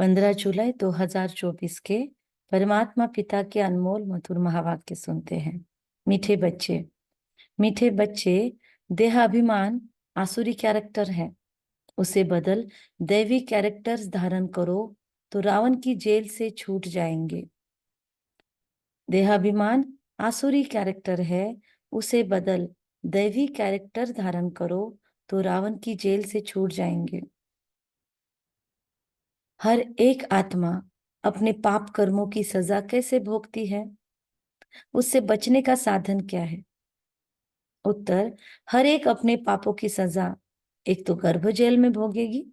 15 जुलाई 2024 के परमात्मा पिता के अनमोल मधुर महावाक्य सुनते हैं। मीठे बच्चे, देहाभिमान आसुरी कैरेक्टर है, उसे बदल दैवी कैरेक्टर्स धारण करो तो रावण की जेल से छूट जाएंगे। देहाभिमान आसुरी कैरेक्टर है, उसे बदल दैवी कैरेक्टर धारण करो तो रावण की जेल से छूट जाएंगे। हर एक आत्मा अपने पाप कर्मों की सजा कैसे भोगती है? उससे बचने का साधन क्या है? उत्तर, हर एक अपने पापों की सजा एक तो गर्भ जेल में भोगेगी,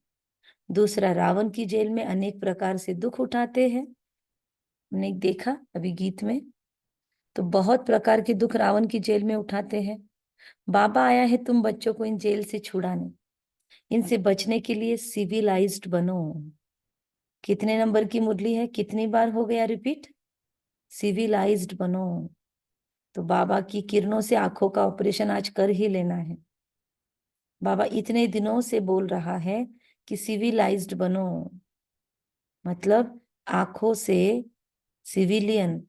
दूसरा रावण की जेल में अनेक प्रकार से दुख उठाते हैं। हमने देखा अभी गीत में, तो बहुत प्रकार के दुख रावण की जेल में उठाते हैं। बाबा आया है तुम बच्चों को इन जेल से छुड़ाने, इनसे बचने के लिए सिविलाइज्ड बनो। कितने नंबर की मुरली है? कितनी बार हो गया रिपीट? सिविलाइज्ड बनो। तो बाबा की किरणों से आंखों का ऑपरेशन आज कर ही लेना है। बाबा इतने दिनों से बोल रहा है कि सिविलाइज्ड बनो, मतलब आंखों से सिविलियन,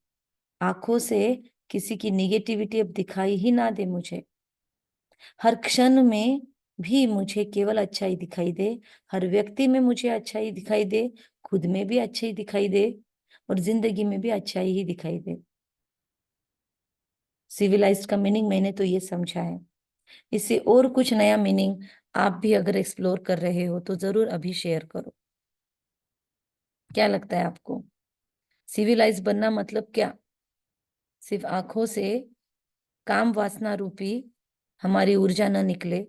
आंखों से किसी की निगेटिविटी अब दिखाई ही ना दे मुझे। हर क्षण में भी मुझे केवल अच्छा ही दिखाई दे, हर व्यक्ति में मुझे अच्छा ही दिखाई दे, खुद में भी अच्छा ही दिखाई दे और जिंदगी में भी अच्छा ही दिखाई दे। सिविलाइज्ड का मीनिंग मैंने तो ये समझा है। इससे और कुछ नया मीनिंग आप भी अगर एक्सप्लोर कर रहे हो तो जरूर अभी शेयर करो। क्या लगता है आपको? सिविलाइज बनना मतलब क्या? सिर्फ आंखों से काम वासना रूपी हमारी ऊर्जा न निकले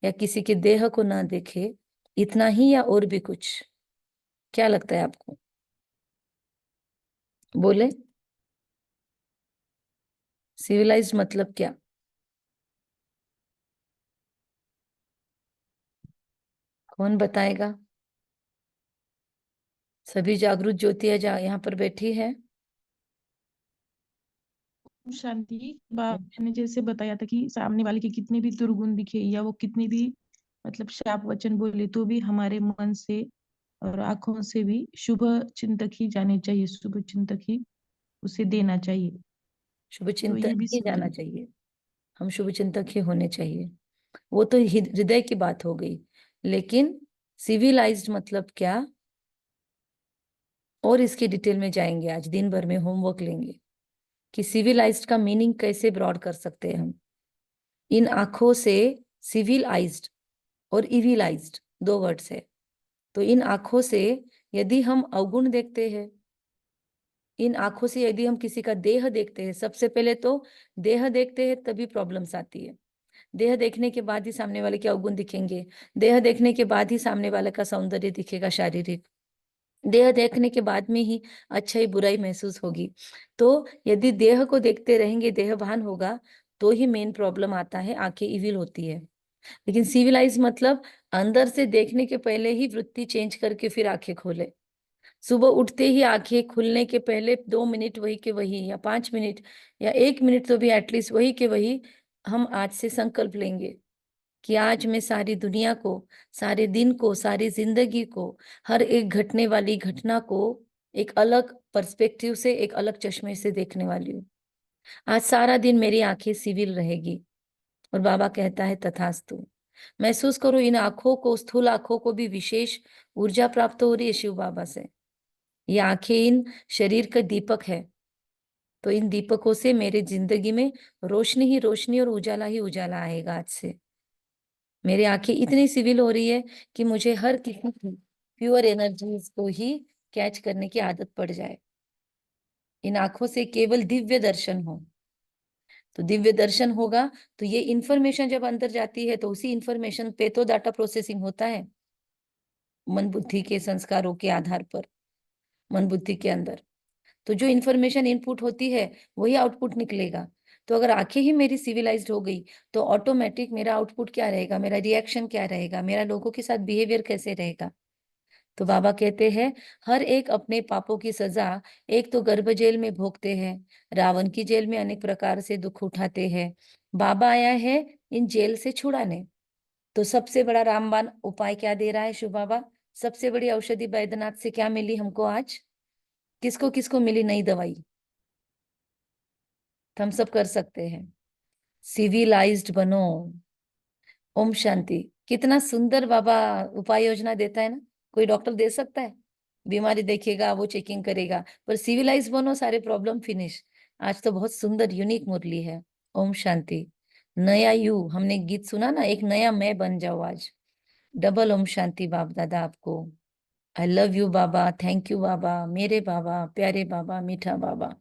या किसी के देह को ना देखे, इतना ही या और भी कुछ? क्या लगता है आपको? बोले, सिविलाइज्ड मतलब क्या? कौन बताएगा? सभी जागरूक ज्योतियां यहाँ पर बैठी है। शांति बाबा ने जैसे बताया था कि सामने वाले के कितने भी दुर्गुण दिखे या वो कितने भी मतलब शाप वचन बोले तो भी हमारे मन से और आंखों से भी शुभ चिंतक ही जाने चाहिए, शुभ चिंतक ही उसे देना चाहिए। शुभ तो ये चिंतन भी ही जाना सुधरे। चाहिए, हम शुभ चिंतक ही होने चाहिए। वो तो हृदय की बात हो गई, लेकिन सिविलाइज्ड मतलब क्या? और इसके डिटेल में जाएंगे, आज दिन भर में होमवर्क लेंगे कि सिविलाइज्ड का मीनिंग कैसे ब्रॉड कर सकते हैं हम। इन आंखों से सिविलाइज्ड और इविलाइज्ड दो वर्ड्स है। तो इन आंखों से यदि हम अवगुण देखते हैं, इन आंखों से यदि हम किसी का देह देखते हैं, सबसे पहले तो देह देखते हैं तभी प्रॉब्लम्स आती है। देह देखने के बाद ही सामने वाले के अवगुण दिखेंगे, देह देखने के बाद ही सामने वाले का सौंदर्य दिखेगा शारीरिक, देह देखने के बाद में ही अच्छाई बुराई महसूस होगी। तो यदि देह को देखते रहेंगे, देह भान होगा, तो ही मेन प्रॉब्लम आता है, आंखें इविल होती है। लेकिन सिविलाइज मतलब अंदर से देखने के पहले ही वृत्ति चेंज करके फिर आंखें खोले। सुबह उठते ही आंखें खुलने के पहले 2 मिनट वही के वही या 5 मिनट या 1 मिनट तो भी एटलीस्ट वही के वही हम आज से संकल्प लेंगे कि आज मैं सारी दुनिया को, सारे दिन को, सारी जिंदगी को, हर एक घटने वाली घटना को एक अलग पर्सपेक्टिव से, एक अलग चश्मे से देखने वाली हूँ। आज सारा दिन मेरी आंखें सिविल रहेगी। और बाबा कहता है तथास्तु। महसूस करो इन आंखों को, स्थूल आंखों को भी विशेष ऊर्जा प्राप्त हो रही है शिव बाबा से। ये आंखें इन शरीर का दीपक है, तो इन दीपकों से मेरे जिंदगी में रोशनी ही रोशनी और उजाला ही उजाला आएगा। आज से मेरी आंखें इतनी सिविल हो रही है कि मुझे हर किसी की प्योर एनर्जीज को ही कैच करने की आदत पड़ जाए। इन आंखों से केवल दिव्य दर्शन हो, तो दिव्य दर्शन होगा तो ये इंफॉर्मेशन जब अंदर जाती है तो उसी इंफॉर्मेशन पे तो डाटा प्रोसेसिंग होता है मन बुद्धि के संस्कारों के आधार पर, मन बुद्धि के अंदर। तो जो इंफॉर्मेशन इनपुट होती है वही आउटपुट निकलेगा। तो अगर आंखें ही मेरी सिविलाइज्ड हो गई तो ऑटोमेटिक मेरा आउटपुट क्या रहेगा, मेरा रिएक्शन क्या रहेगा, मेरा लोगों के साथ बिहेवियर कैसे रहेगा। तो बाबा कहते हैं हर एक अपने पापों की सजा एक तो गर्भ जेल में भोगते हैं, रावण की जेल में अनेक प्रकार से दुख उठाते हैं। बाबा आया है इन जेल से छुड़ाने। तो सबसे बड़ा रामबाण उपाय क्या दे रहा है शिव बाबा? सबसे बड़ी औषधि बैद्यनाथ से क्या मिली हमको आज? किसको किसको मिली नई दवाई? तो हम सब कर सकते हैं। सिविलाइज्ड बनो। ओम शांति। कितना सुंदर बाबा उपाय योजना देता है ना। कोई डॉक्टर दे सकता है? बीमारी देखेगा, वो चेकिंग करेगा, पर सिविलाइज बनो, सारे प्रॉब्लम फिनिश। आज तो बहुत सुंदर यूनिक मुरली है। ओम शांति। नया यू, हमने गीत सुना ना, एक नया मैं बन जाओ आज। डबल ओम शांति बाप दादा आपको। आई लव यू बाबा, थैंक यू बाबा, मेरे बाबा, प्यारे बाबा, मीठा बाबा।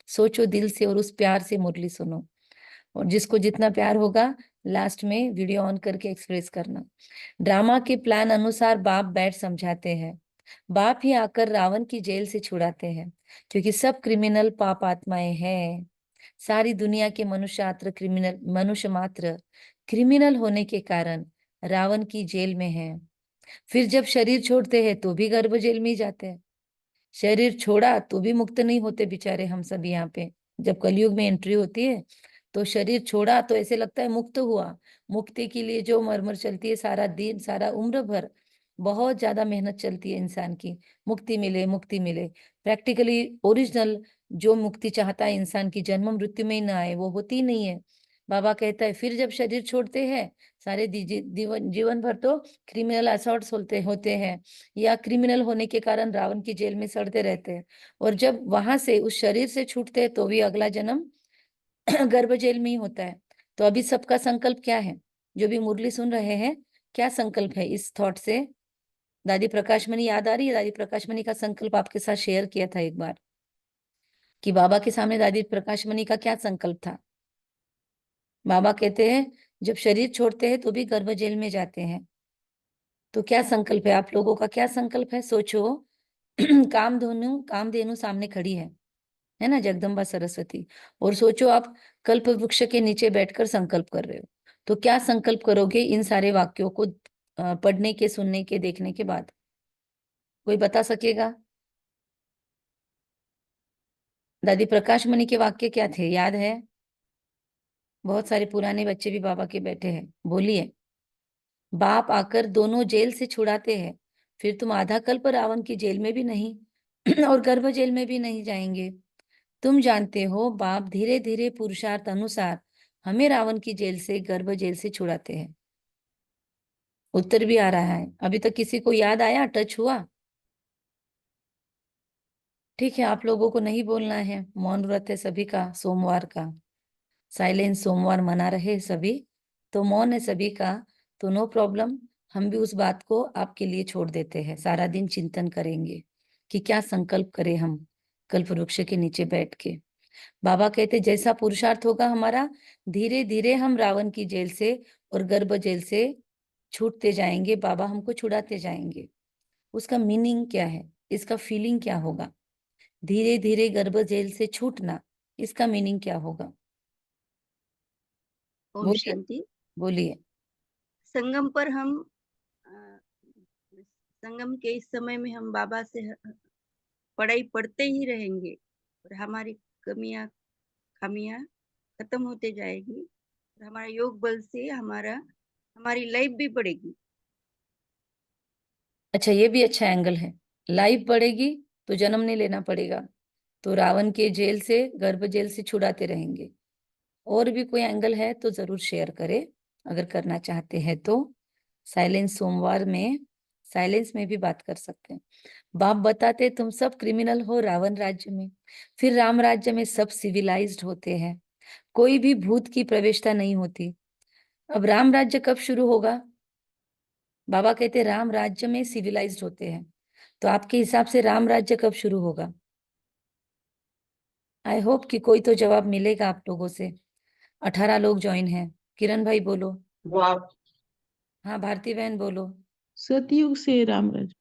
सोचो दिल से और उस प्यार से मुरली सुनो। और जिसको जितना प्यार होगा लास्ट में वीडियो ऑन करके एक्सप्रेस करना। ड्रामा के प्लान अनुसार बाप बैठ समझाते हैं। बाप ही आकर रावण की जेल से छुड़ाते हैं, क्योंकि सब क्रिमिनल पाप आत्माएं हैं। सारी दुनिया के मनुष्य मात्र क्रिमिनल होने के कारण रावण की जेल में है। फिर जब शरीर छोड़ते हैं तो भी गर्भ जेल में ही जाते हैं। शरीर छोड़ा तो भी मुक्त नहीं होते बेचारे हम सब यहाँ पे। जब कलयुग में एंट्री होती है तो शरीर छोड़ा तो ऐसे लगता है मुक्त हुआ। मुक्ति के लिए जो मरमर चलती है सारा दिन, सारा उम्र भर, बहुत ज्यादा मेहनत चलती है इंसान की। मुक्ति मिले, मुक्ति मिले। प्रैक्टिकली ओरिजिनल जो मुक्ति चाहता है इंसान की, जन्म मृत्यु में ही ना आए, वो होती ही नहीं है। बाबा कहता है फिर जब शरीर छोड़ते हैं सारे जीवन भर तो क्रिमिनल असॉल्ट्स होते होते हैं, या क्रिमिनल होने के कारण रावण की जेल में सड़ते रहते हैं। और जब वहां से उस शरीर से छूटते हैं तो भी अगला जन्म गर्भ जेल में ही होता है। तो अभी सबका संकल्प क्या है? जो भी मुरली सुन रहे हैं, क्या संकल्प है इस थॉट से? दादी प्रकाश मणि याद आ रही है? दादी प्रकाश मणि का संकल्प आपके साथ शेयर किया था एक बार, कि बाबा के सामने दादी प्रकाश मणि का क्या संकल्प था? बाबा कहते हैं जब शरीर छोड़ते हैं तो भी गर्भ जेल में जाते हैं। तो क्या संकल्प है आप लोगों का? क्या संकल्प है सोचो। कामधेनु सामने खड़ी है ना, जगदम्बा सरस्वती। और सोचो आप कल्प वृक्ष के नीचे बैठकर संकल्प कर रहे हो। तो क्या संकल्प करोगे इन सारे वाक्यों को पढ़ने के, सुनने के, देखने के बाद? कोई बता सकेगा? दादी प्रकाश मणि के वाक्य क्या थे, याद है? बहुत सारे पुराने बच्चे भी बाबा के बैठे हैं, बोलिए। बाप आकर दोनों जेल से छुड़ाते हैं, फिर तुम आधा कल्प रावण की जेल में भी नहीं और गर्भ जेल में भी नहीं जाएंगे। तुम जानते हो बाप धीरे धीरे पुरुषार्थ अनुसार हमें रावण की जेल से, गर्भ जेल से छुड़ाते हैं। उत्तर भी आ रहा है। अभी तक किसी को याद आया, टच हुआ? ठीक है, आप लोगों को नहीं बोलना है, मौन व्रत है सभी का सोमवार का। साइलेंस सोमवार मना रहे सभी, तो मौन है सभी का, तो नो प्रॉब्लम। हम भी उस बात को आपके लिए छोड़ देते हैं। सारा दिन चिंतन करेंगे कि क्या संकल्प करें हम कल्प वृक्ष के नीचे बैठ के। बाबा कहते जैसा पुरुषार्थ होगा हमारा, धीरे धीरे हम रावण की जेल से और गर्भ जेल से छूटते जाएंगे। बाबा हमको छुड़ाते जाएंगे। उसका मीनिंग क्या है? इसका फीलिंग क्या होगा? धीरे धीरे गर्भ जेल से छूटना, इसका मीनिंग क्या होगा? ओम बोलिए, शांति। बोलिए। संगम पर हम अ, संगम के इस समय में हम बाबा से पढ़ाई पढ़ते ही रहेंगे और हमारी कमियां खामियां खत्म होते जाएगी और हमारा योग बल से हमारी लाइफ भी बढ़ेगी। अच्छा, ये भी अच्छा एंगल है। लाइफ बढ़ेगी तो जन्म नहीं लेना पड़ेगा, तो रावण के जेल से, गर्भ जेल से छुड़ाते रहेंगे। और भी कोई एंगल है तो जरूर शेयर करें, अगर करना चाहते हैं तो। साइलेंस सोमवार में, साइलेंस में भी बात कर सकते हैं। बाप बताते तुम सब क्रिमिनल हो रावण राज्य में, फिर राम राज्य में सब सिविलाइज्ड होते हैं, कोई भी भूत की प्रवेशता नहीं होती। अब राम राज्य कब शुरू होगा? बाबा कहते राम राज्य में सिविलाइज्ड होते हैं, तो आपके हिसाब से राम राज्य कब शुरू होगा? आई होप कि कोई तो जवाब मिलेगा आप लोगों से। 18 लोग ज्वाइन हैं। किरण भाई बोलो। हाँ भारती बहन बोलो। सतयुग से रामराज।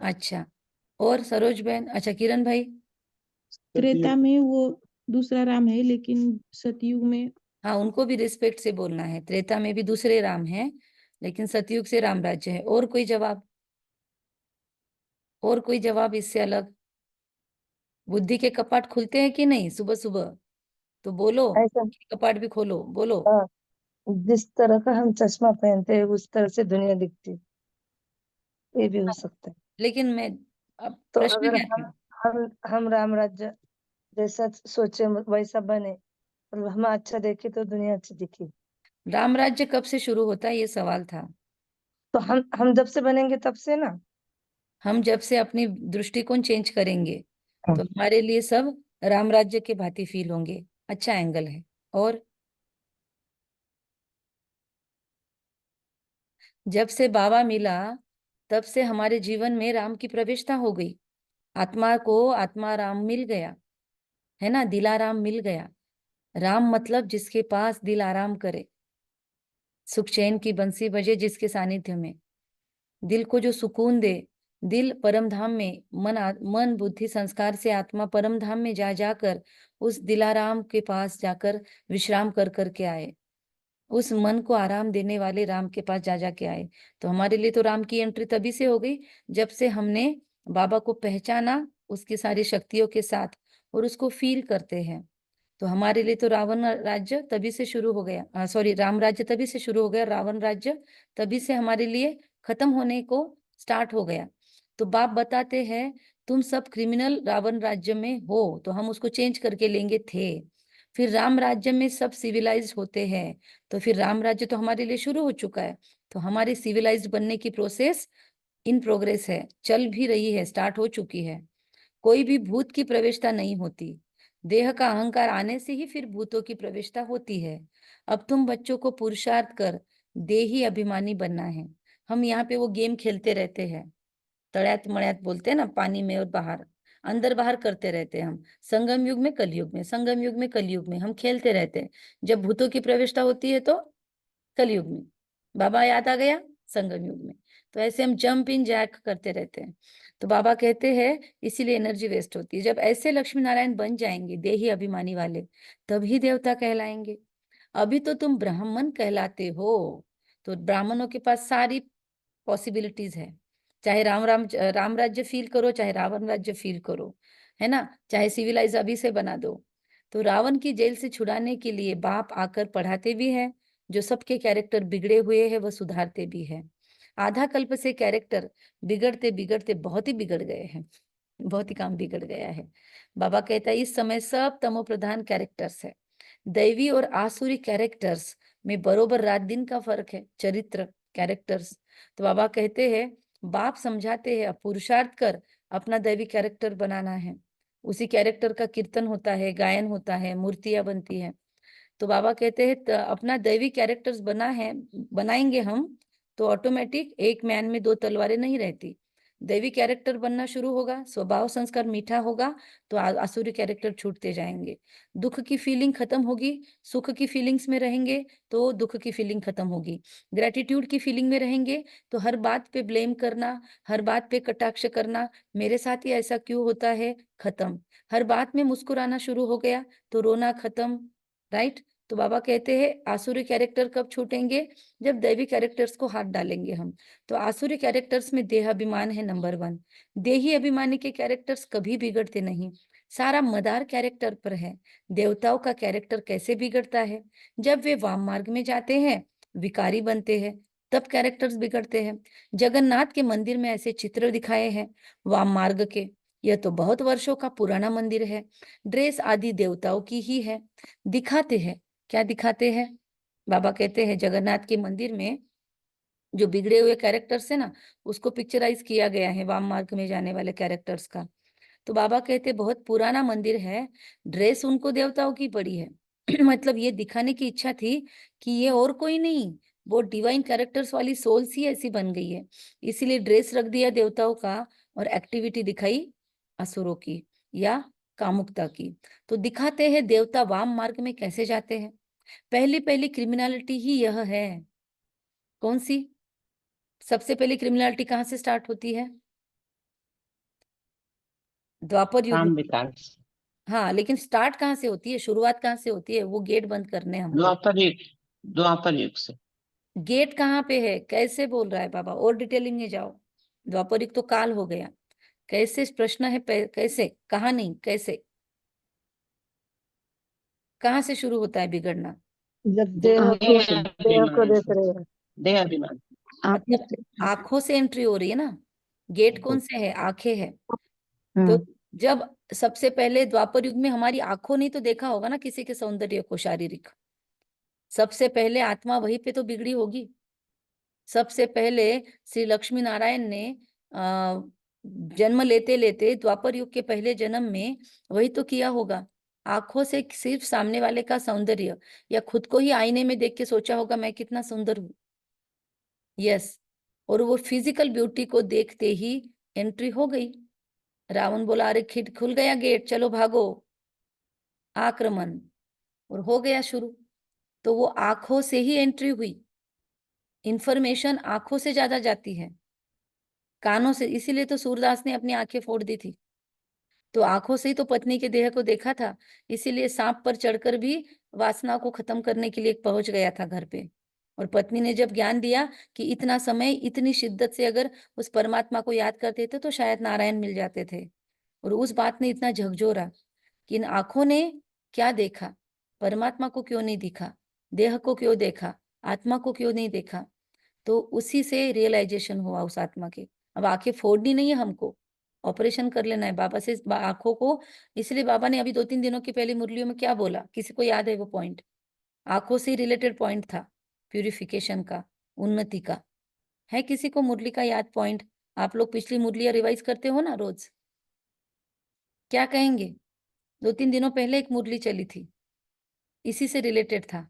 अच्छा, और सरोज बहन? अच्छा किरण भाई? त्रेता में वो दूसरा राम है, लेकिन सतयुग में हाँ, उनको भी रिस्पेक्ट से बोलना है। त्रेता में भी दूसरे राम हैं, लेकिन सतयुग से राम राज्य है। और कोई जवाब? और कोई जवाब इससे अलग? बुद्धि के कपाट खुलते हैं कि नहीं सुबह सुबह? तो बोलो, ऐसा। कपाट भी खोलो, बोलो। हाँ, जिस तरह का हम चश्मा पहनते हैं उस तरह से दुनिया दिखती। ये भी हो सकता है। लेकिन मैं अब तो प्रश्न अगर क्या है? हम राम राज्य जैसा सोचे वैसा बने, मतलब हम अच्छा देखे तो दुनिया अच्छी दिखे। राम राज्य कब से शुरू होता है, ये सवाल था। तो हम जब से बनेंगे तब से ना। हम जब से अपनी दृष्टिकोण चेंज करेंगे तो हमारे लिए सब राम राज्य के भांति फील होंगे। अच्छा एंगल है। और जब से बाबा मिला तब से हमारे जीवन में राम की प्रविष्टा हो गई। आत्मा को आत्मा राम मिल गया, है ना, दिलाराम मिल गया। राम मतलब जिसके पास दिल आराम करे, सुख चैन की बंसी बजे जिसके सानिध्य में, दिल को जो सुकून दे। दिल परम धाम में, मन बुद्धि संस्कार से आत्मा परम धाम में जा जाकर उस दिलाराम के पास जाकर विश्राम कर करके आए। उस मन को आराम देने वाले राम के पास जा जाके आए। तो हमारे लिए तो राम की एंट्री तभी से हो गई जब से हमने बाबा को पहचाना उसकी सारी शक्तियों के साथ और उसको फील करते हैं। तो हमारे लिए तो रावण राज्य तभी से शुरू हो गया, सॉरी, राम राज्य तभी से शुरू हो गया, रावण राज्य तभी से हमारे लिए खत्म होने को स्टार्ट हो गया। तो बाप बताते हैं तुम सब क्रिमिनल रावण राज्य में हो, तो हम उसको चेंज करके लेंगे थे। फिर राम राज्य में सब सिविलाइज्ड होते हैं, तो फिर राम राज्य तो हमारे लिए शुरू हो चुका है। तो हमारी सिविलाइज्ड बनने की प्रोसेस इन प्रोग्रेस है, चल भी रही है, स्टार्ट हो चुकी है। कोई भी भूत की प्रवेशता नहीं होती, देह का अहंकार आने से ही फिर भूतों की प्रवेशता होती है। अब तुम बच्चों को पुरुषार्थ कर देही अभिमानी बनना है। हम यहाँ पे वो गेम खेलते रहते हैं, तड़ैत मड़ैत बोलते हैं ना, पानी में और बाहर, अंदर बाहर करते रहते हैं हम। संगम युग में कलयुग में, संगम युग में कलयुग में हम खेलते रहते हैं। जब भूतों की प्रवेशता होती है तो कलयुग में, बाबा याद आ गया संगम युग में। तो ऐसे हम जंप इन जैक करते रहते हैं। तो बाबा कहते हैं इसीलिए एनर्जी वेस्ट होती है। जब ऐसे लक्ष्मी नारायण बन जाएंगे देही अभिमानी वाले, तभी देवता कहलाएंगे। अभी तो तुम ब्राह्मण कहलाते हो। तो ब्राह्मणों के पास सारी पॉसिबिलिटीज है, चाहे राम राज्य फील करो, चाहे रावण राज्य फील करो, है ना, चाहे सिविलाइज अभी से बना दो। तो रावण की जेल से छुड़ाने के लिए बाप आकर पढ़ाते भी है, जो सबके कैरेक्टर बिगड़े हुए हैं वह सुधारते भी है। आधा कल्प से कैरेक्टर बिगड़ते बिगड़ते बहुत ही बिगड़ गए हैं, बहुत ही काम बिगड़ गया है। बाबा कहता है इस समय सब तमो प्रधान कैरेक्टर्स है। दैवी और आसुरी कैरेक्टर्स में बरोबर रात दिन का फर्क है, चरित्र कैरेक्टर्स। तो बाबा कहते हैं, बाप समझाते हैं अब पुरुषार्थ कर अपना दैवी कैरेक्टर बनाना है। उसी कैरेक्टर का कीर्तन होता है, गायन होता है, मूर्तियां बनती है। तो बाबा कहते हैं अपना दैवी कैरेक्टर्स बनाएंगे हम तो ऑटोमेटिक एक मैन में दो तलवारें नहीं रहती। दैवी कैरेक्टर बनना शुरू होगा, स्वभाव संस्कार मीठा होगा, तो आसुरी कैरेक्टर छूटते जाएंगे। दुख की फीलिंग खत्म होगी, सुख की फीलिंग्स में रहेंगे तो दुख की फीलिंग खत्म होगी। ग्रेटिट्यूड की फीलिंग में रहेंगे तो हर बात पे ब्लेम करना, हर बात पे कटाक्ष करना, मेरे साथ ही ऐसा क्यों होता है, खत्म। हर बात में मुस्कुराना शुरू हो गया तो रोना खत्म, राइट। तो बाबा कहते हैं आसुरी कैरेक्टर कब छूटेंगे, जब दैवी कैरेक्टर्स को हाथ डालेंगे हम। तो आसुरी कैरेक्टर्स में देह अभिमान है नंबर 1। देही अभिमानी के कैरेक्टर्स कभी बिगड़ते नहीं, सारा मदार कैरेक्टर पर है। देवताओं का कैरेक्टर कैसे बिगड़ता है, जब वे वाम मार्ग में जाते हैं, विकारी बनते हैं, तब कैरेक्टर्स बिगड़ते हैं। जगन्नाथ के मंदिर में ऐसे चित्र दिखाए हैं वाम मार्ग के। यह तो बहुत वर्षों का पुराना मंदिर है, ड्रेस आदि देवताओं की ही है। दिखाते हैं, क्या दिखाते हैं, बाबा कहते हैं जगन्नाथ के मंदिर में जो बिगड़े हुए कैरेक्टर्स है ना, उसको पिक्चराइज किया गया है वाम मार्ग में जाने वाले कैरेक्टर्स का। तो बाबा कहते बहुत पुराना मंदिर है, ड्रेस उनको देवताओं की पड़ी है। मतलब ये दिखाने की इच्छा थी कि ये और कोई नहीं, वो डिवाइन कैरेक्टर्स वाली सोल्स ही ऐसी बन गई है, इसीलिए ड्रेस रख दिया देवताओं का और एक्टिविटी दिखाई असुरों की या कामुकता की। तो दिखाते हैं देवता वाम मार्ग में कैसे जाते हैं। पहली पहली क्रिमिनलिटी ही यह है। कौन सी सबसे पहली क्रिमिनलिटी कहाँ से स्टार्ट होती है, द्वापर युग। काम विकास। हाँ, लेकिन स्टार्ट कहाँ से होती है, शुरुआत कहाँ से होती है, वो गेट बंद करने हमको। द्वापर युग से। गेट कहाँ पे है, कैसे बोल रहा है बाबा, और डिटेलिंग में जाओ। द्वापर युग तो काल हो गया, कैसे प्रश्न है, कैसे, कहाँ नहीं, कैसे, कहाँ से शुरू होता है बिगड़ना। जब देह को देख रहे हैं। देह अभिमान। मतलब आंखों से एंट्री हो रही है ना, गेट कौन से है? आंखें है। तो हम्म जब सबसे पहले द्वापर युग में हमारी आंखों ने तो देखा होगा ना किसी के सौंदर्य को, शारीरिक। सबसे पहले आत्मा वहीं पे तो बिगड़ी होगी। सबसे पहले श्री लक्ष्मी नारायण ने जन्म लेते लेते द्वापर युग के पहले जन्म में वही तो किया होगा। आंखों से सिर्फ सामने वाले का सौंदर्य, या खुद को ही आईने में देख के सोचा होगा मैं कितना सुंदर हूँ। यस, और वो फिजिकल ब्यूटी को देखते ही एंट्री हो गई। रावण बोला अरे खिड़ खुल गया गेट, चलो भागो, आक्रमण, और हो गया शुरू। तो वो आंखों से ही एंट्री हुई। इंफॉर्मेशन आंखों से ज्यादा जाती है, कानों से। इसीलिए तो सूरदास ने अपनी आंखें फोड़ दी थी। तो आंखों से ही तो पत्नी के देह को देखा था। इसीलिए सांप पर चढ़कर भी वासना को खत्म करने के लिए पहुंच गया था घर पे। और पत्नी ने जब ज्ञान दिया कि इतना समय इतनी शिद्दत से अगर उस परमात्मा को याद करते थे तो शायद नारायण मिल जाते थे। और उस बात ने इतना झकझोरा कि इन आंखों ने क्या देखा, परमात्मा को क्यों नहीं दिखा, देह को क्यों देखा, आत्मा को क्यों नहीं देखा। तो उसी से रियलाइजेशन हुआ उस आत्मा के। अब आंखें फोड़नी नहीं है हमको, ऑपरेशन कर लेना है बाबा से आंखों को। इसलिए बाबा ने अभी 2-3 दिनों की पहली मुरलियों में क्या बोला, किसी को याद है वो पॉइंट? आंखों से रिलेटेड पॉइंट था, प्यूरिफिकेशन का, उन्नति का। है किसी को मुरली का याद पॉइंट? आप लोग पिछली मुरलियां रिवाइज करते हो ना रोज, क्या कहेंगे? 2-3 दिनों पहले एक मुरली चली थी, इसी से रिलेटेड था।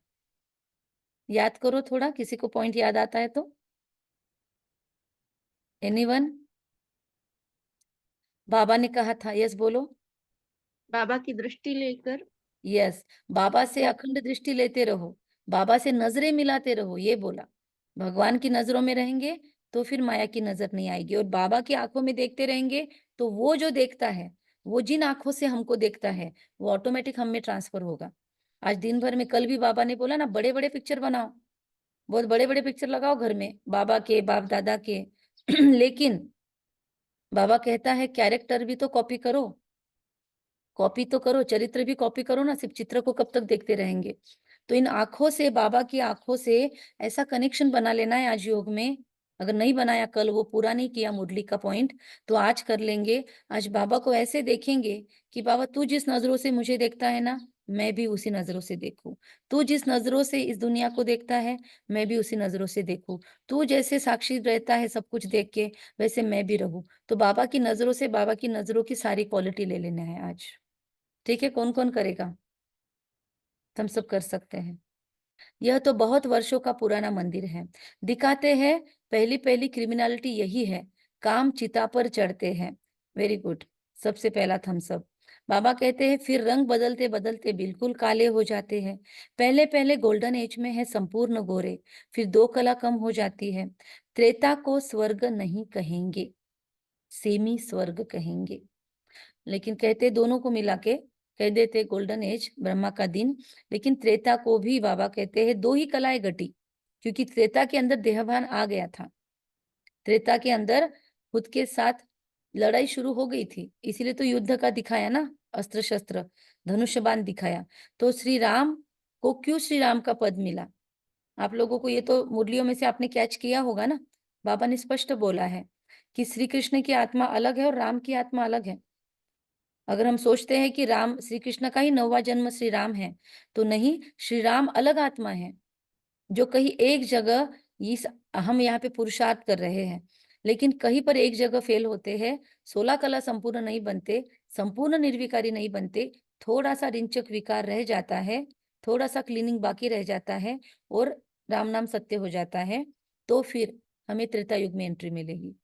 याद करो थोड़ा, किसी को पॉइंट याद आता है तो। एनीवन? बाबा ने कहा था, यस बोलो। बाबा की दृष्टि लेकर। यस, बाबा से अखंड दृष्टि लेते रहो, बाबा से नजरें मिलाते रहो, ये बोला। भगवान की नजरों में रहेंगे तो फिर माया की नजर नहीं आएगी। और बाबा की आंखों में देखते रहेंगे तो वो जो देखता है, वो जिन आंखों से हमको देखता है, वो ऑटोमेटिक हम में ट्रांसफर होगा। आज दिन भर में, कल भी बाबा ने बोला ना, बड़े बड़े पिक्चर बनाओ, बहुत बड़े बड़े पिक्चर लगाओ घर में बाबा के, बाप दादा के। लेकिन बाबा कहता है कैरेक्टर भी तो कॉपी करो, कॉपी तो करो, चरित्र भी कॉपी करो ना। सिर्फ चित्र को कब तक देखते रहेंगे? तो इन आंखों से, बाबा की आंखों से ऐसा कनेक्शन बना लेना है आज योग में। अगर नहीं बनाया कल, वो पूरा नहीं किया मुरली का पॉइंट, तो आज कर लेंगे। आज बाबा को ऐसे देखेंगे कि बाबा तू जिस नजरों से मुझे देखता है ना, मैं भी उसी नजरों से देखूं। तू जिस नजरों से इस दुनिया को देखता है, मैं भी उसी नजरों से देखूं। तू जैसे साक्षी रहता है सब कुछ देख के, वैसे मैं भी रहूं। तो बाबा की नजरों से, बाबा की नजरों की सारी क्वालिटी ले लेना है आज। ठीक है, कौन कौन करेगा? हम सब कर सकते हैं। यह तो बहुत वर्षों का पुराना मंदिर है, दिखाते हैं पहली पहली क्रिमिनलिटी यही है, काम चिता पर चढ़ते हैं। वेरी गुड, सबसे पहला थम्स अप। बाबा कहते हैं फिर रंग बदलते बदलते बिल्कुल काले हो जाते हैं। पहले पहले गोल्डन एज में है संपूर्ण गोरे, फिर 2 कला कम हो जाती है। त्रेता को स्वर्ग नहीं कहेंगे, सेमी स्वर्ग कहेंगे। लेकिन कहते दोनों को मिला के कह देते गोल्डन एज, ब्रह्मा का दिन। लेकिन त्रेता को भी बाबा कहते हैं 2 ही कलाएं घटी, क्योंकि त्रेता के अंदर देहभान आ गया था। त्रेता के अंदर खुद के साथ लड़ाई शुरू हो गई थी, इसीलिए तो युद्ध का दिखाया ना, अस्त्र शस्त्र, धनुष बाण दिखाया। तो श्री राम को क्यों श्री राम का पद मिला? आप लोगों को ये तो मुरलियों में से आपने कैच किया होगा ना, बाबा ने स्पष्ट बोला है कि श्री कृष्ण की आत्मा अलग है और राम की आत्मा अलग है। अगर हम सोचते हैं कि राम, श्री कृष्ण का ही 9वां जन्म श्री राम है, तो नहीं, श्री राम अलग आत्मा है जो कहीं एक जगह, इस हम यहाँ पे पुरुषार्थ कर रहे हैं, लेकिन कहीं पर एक जगह फेल होते हैं। 16 कला संपूर्ण नहीं बनते, संपूर्ण निर्विकारी नहीं बनते, थोड़ा सा रिंचक विकार रह जाता है, थोड़ा सा क्लीनिंग बाकी रह जाता है, और राम नाम सत्य हो जाता है। तो फिर हमें त्रेता युग में एंट्री मिलेगी,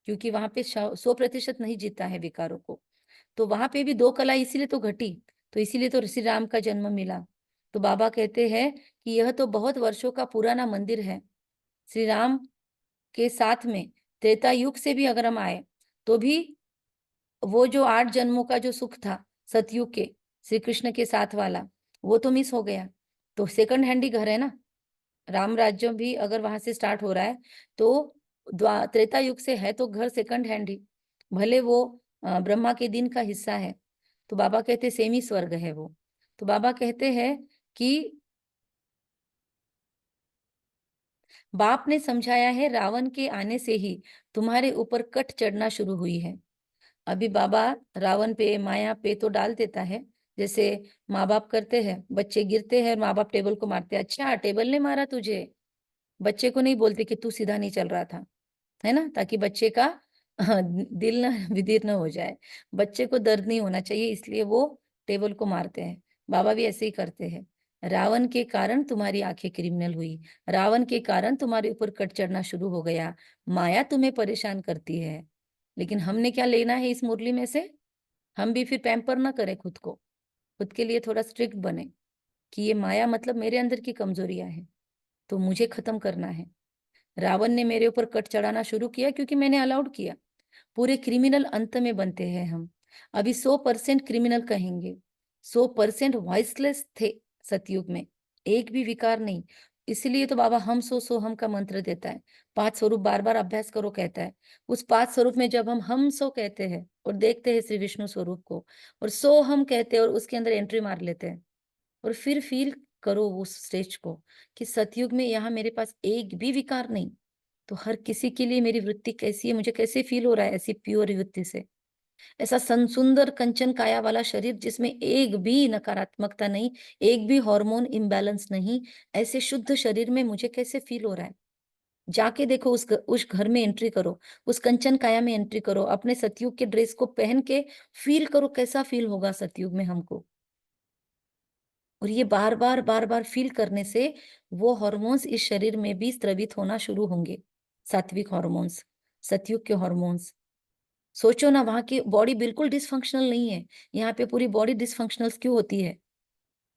क्योंकि वहां पे 100% नहीं जीता है विकारों को। तो वहां पे भी 2 कला इसीलिए तो घटी, तो इसीलिए तो श्री राम का जन्म मिला। तो बाबा कहते हैं कि यह तो बहुत वर्षों का पुराना मंदिर है। श्री राम के साथ में त्रेता युग से भी अगर हम आए तो भी वो जो 8 जन्मों का जो सुख था सतयुग के श्री कृष्ण के साथ वाला, वो तो मिस हो गया। तो सेकंड हैंड ही घर है ना, राम राज्य भी अगर वहां से स्टार्ट हो रहा है तो त्रेता युग से है तो घर सेकंड हैंड ही, भले वो ब्रह्मा के दिन का हिस्सा है। तो बाबा कहते सेमी स्वर्ग है वो। तो बाबा कहते हैं कि बाप ने समझाया है रावण के आने से ही तुम्हारे ऊपर कट चढ़ना शुरू हुई है। अभी बाबा रावण पे माया पे तो डाल देता है, जैसे माँ बाप करते हैं, बच्चे गिरते हैं, माँ बाप टेबल को मारते हैं, अच्छा टेबल ने मारा तुझे। बच्चे को नहीं बोलते कि तू सीधा नहीं चल रहा था, है ना, ताकि बच्चे का दिल ना विदीर्ण हो जाए। बच्चे को दर्द नहीं होना चाहिए, इसलिए वो टेबल को मारते हैं। बाबा भी ऐसे ही करते हैं। रावण के कारण तुम्हारी आंखें क्रिमिनल हुई, रावण के कारण तुम्हारे ऊपर कट चढ़ना शुरू हो गया, माया तुम्हें परेशान करती है। लेकिन हमने क्या लेना है इस मुरली में से? हम भी फिर पैम्पर ना करें खुद को, खुद के लिए थोड़ा स्ट्रिक्ट बने कि ये माया मतलब मेरे अंदर की कमजोरियां हैं, तो मुझे खत्म करना है। रावण ने मेरे ऊपर कट चढ़ाना शुरू किया क्योंकि मैंने अलाउड किया। पूरे क्रिमिनल अंत में बनते हैं हम। अभी 100% क्रिमिनल कहेंगे, 100% वॉइसलेस थे सतयुग में, एक भी विकार नहीं। इसलिए तो बाबा हम सो हम का मंत्र देता है, 5 स्वरूप बार बार अभ्यास करो कहता है। उस 5 स्वरूप में जब हम सो कहते हैं और देखते हैं श्री विष्णु स्वरूप को, और सो हम कहते हैं और उसके अंदर एंट्री मार लेते हैं, और फिर फील करो उस स्टेज को कि सतयुग में यहाँ मेरे पास एक भी विकार नहीं। तो हर किसी के लिए मेरी वृत्ति कैसी है, मुझे कैसे फील हो रहा है ऐसी प्योर वृत्ति से। ऐसा सुंदर कंचन काया वाला शरीर जिसमें एक भी नकारात्मकता नहीं, एक भी हार्मोन इम्बैलेंस नहीं, ऐसे शुद्ध शरीर में मुझे कैसे फील हो रहा है। जाके देखो, उस घर में एंट्री करो, उस कंचन काया में एंट्री करो, अपने सतयुग के ड्रेस को पहन के फील करो कैसा फील होगा सतयुग में हमको। और ये बार बार फील करने से वो हार्मोन्स इस शरीर में भी स्रावित होना शुरू होंगे, सात्विक हार्मोन्स, सतयुग के हार्मोन्स। सोचो ना, वहां की बॉडी बिल्कुल डिसफंक्शनल नहीं है, यहाँ पे पूरी बॉडी डिसफंक्शनल क्यों होती है?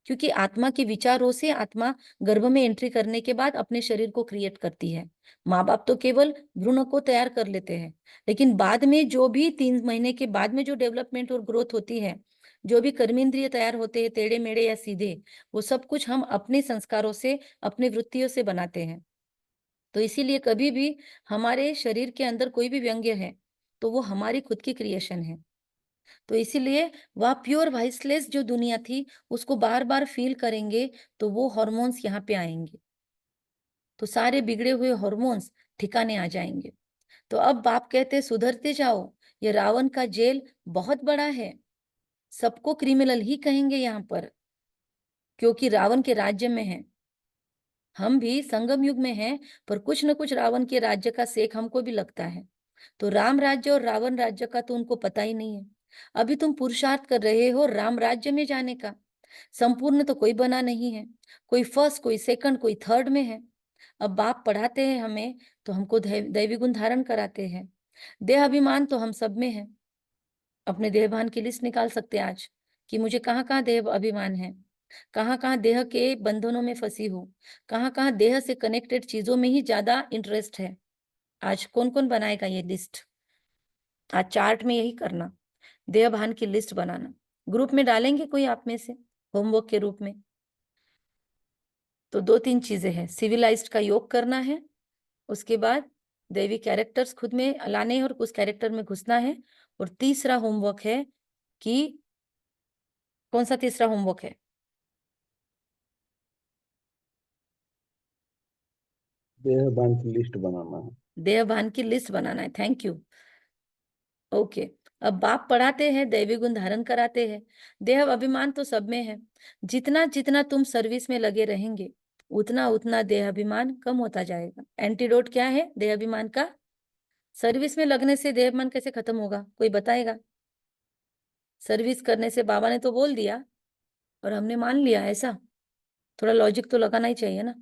क्योंकि आत्मा के विचारों से आत्मा गर्भ में एंट्री करने के बाद अपने शरीर को क्रिएट करती है। माँ बाप तो केवल भ्रूण को तैयार कर लेते हैं, लेकिन बाद में जो भी 3 महीने के बाद में जो डेवलपमेंट और ग्रोथ होती है, जो भी कर्मेंद्रिय तैयार होते हैं, टेढ़े मेढ़े या सीधे, वो सब कुछ हम अपने संस्कारों से, अपने वृत्तियों से बनाते हैं। तो इसीलिए कभी भी हमारे शरीर के अंदर कोई भी व्यंग्य है तो वो हमारी खुद की क्रिएशन है। तो इसीलिए वह प्योर वॉइसलेस जो दुनिया थी उसको बार बार फील करेंगे तो वो हॉर्मोन्स यहाँ पे आएंगे, तो सारे बिगड़े हुए हॉर्मोन्स ठिकाने आ जाएंगे। तो अब बाप कहते सुधरते जाओ, ये रावण का जेल बहुत बड़ा है, सबको क्रिमिनल ही कहेंगे यहाँ पर, क्योंकि रावण के राज्य में है। हम भी संगम युग में हैं, पर कुछ न कुछ रावण के राज्य का सेक हमको भी लगता है। तो राम राज्य और रावण राज्य का तो उनको पता ही नहीं है। अभी तुम पुरुषार्थ कर रहे हो राम राज्य में जाने का। संपूर्ण तो कोई बना नहीं है, कोई फर्स्ट, कोई सेकंड, कोई थर्ड में है। अब बाप पढ़ाते हैं हमें तो हमको दैवी गुण धारण कराते हैं। देह अभिमान तो हम सब में है। अपने देहभान की लिस्ट निकाल सकते हैं आज कि मुझे कहाँ कहाँ देह अभिमान है, कहाँ कहाँ देह के बंधनों में फंसी हूँ, कहाँ कहाँ देह से कनेक्टेड चीजों में ही ज्यादा इंटरेस्ट है। आज कौन कौन बनाएगा ये लिस्ट? आज चार्ट में यही करना, देह भान की लिस्ट बनाना। ग्रुप में डालेंगे कोई आप में से होमवर्क के रूप में। तो 2-3 चीजें हैं, सिविलाइज्ड का योग करना है, उसके बाद दैवी कैरेक्टर्स खुद में लाने हैं और उस कैरेक्टर में घुसना है। और तीसरा होमवर्क है कि कौन सा तीसरा होमवर्क है? देह भान की लिस्ट बनाना है। देह भान की लिस्ट बनाना है, थैंक यू। ओके, अब बाप पढ़ाते हैं, दैवी गुण धारण कराते हैं। देह अभिमान तो सब में है, जितना जितना तुम सर्विस में लगे रहेंगे उतना उतना देह अभिमान कम होता जाएगा। एंटीडोट क्या है देह अभिमान का? सर्विस में लगने से देह अभिमान कैसे खत्म होगा, कोई बताएगा? सर्विस करने से, बाबा ने तो बोल दिया और हमने मान लिया, ऐसा थोड़ा लॉजिक तो लगाना ही चाहिए ना।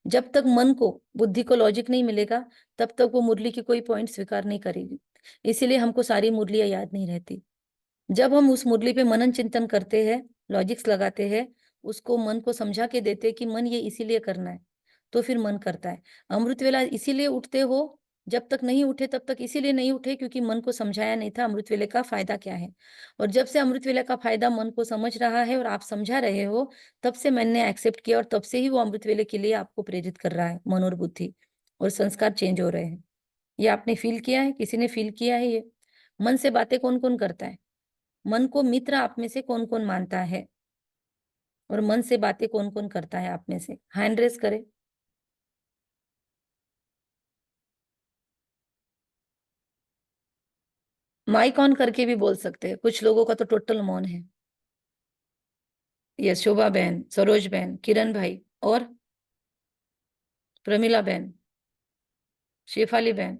जब तक मन को, बुद्धि को लॉजिक नहीं मिलेगा तब तक वो मुरली की कोई पॉइंट स्वीकार नहीं करेगी। इसीलिए हमको सारी मुरलियां याद नहीं रहती। जब हम उस मुरली पे मनन चिंतन करते हैं, लॉजिक्स लगाते हैं, उसको मन को समझा के देते हैं कि मन ये इसीलिए करना है, तो फिर मन करता है। अमृत वेला इसीलिए उठते हो, जब तक नहीं उठे तब तक इसीलिए नहीं उठे क्योंकि मन को समझाया नहीं था अमृत वेले का फायदा क्या है। और जब से अमृत वेले का फायदा मन को समझ रहा है और आप समझा रहे हो, तब से मैंने एक्सेप्ट किया और तब से ही वो अमृत वेले के लिए आपको प्रेरित कर रहा है, मन और बुद्धि और संस्कार चेंज हो रहे हैं। ये आपने फील किया है? किसी ने फील किया है? ये मन से बातें कौन कौन करता है? मन को मित्र आप में से कौन कौन मानता है? और मन से बातें कौन कौन करता है आप में से? हैंड रेस करे। माइक ऑन करके भी बोल सकते हैं, कुछ लोगों का तो टोटल मौन है। यस, शोभा बहन, सरोज बहन, किरण भाई और प्रमिला बहन, शेफाली बहन।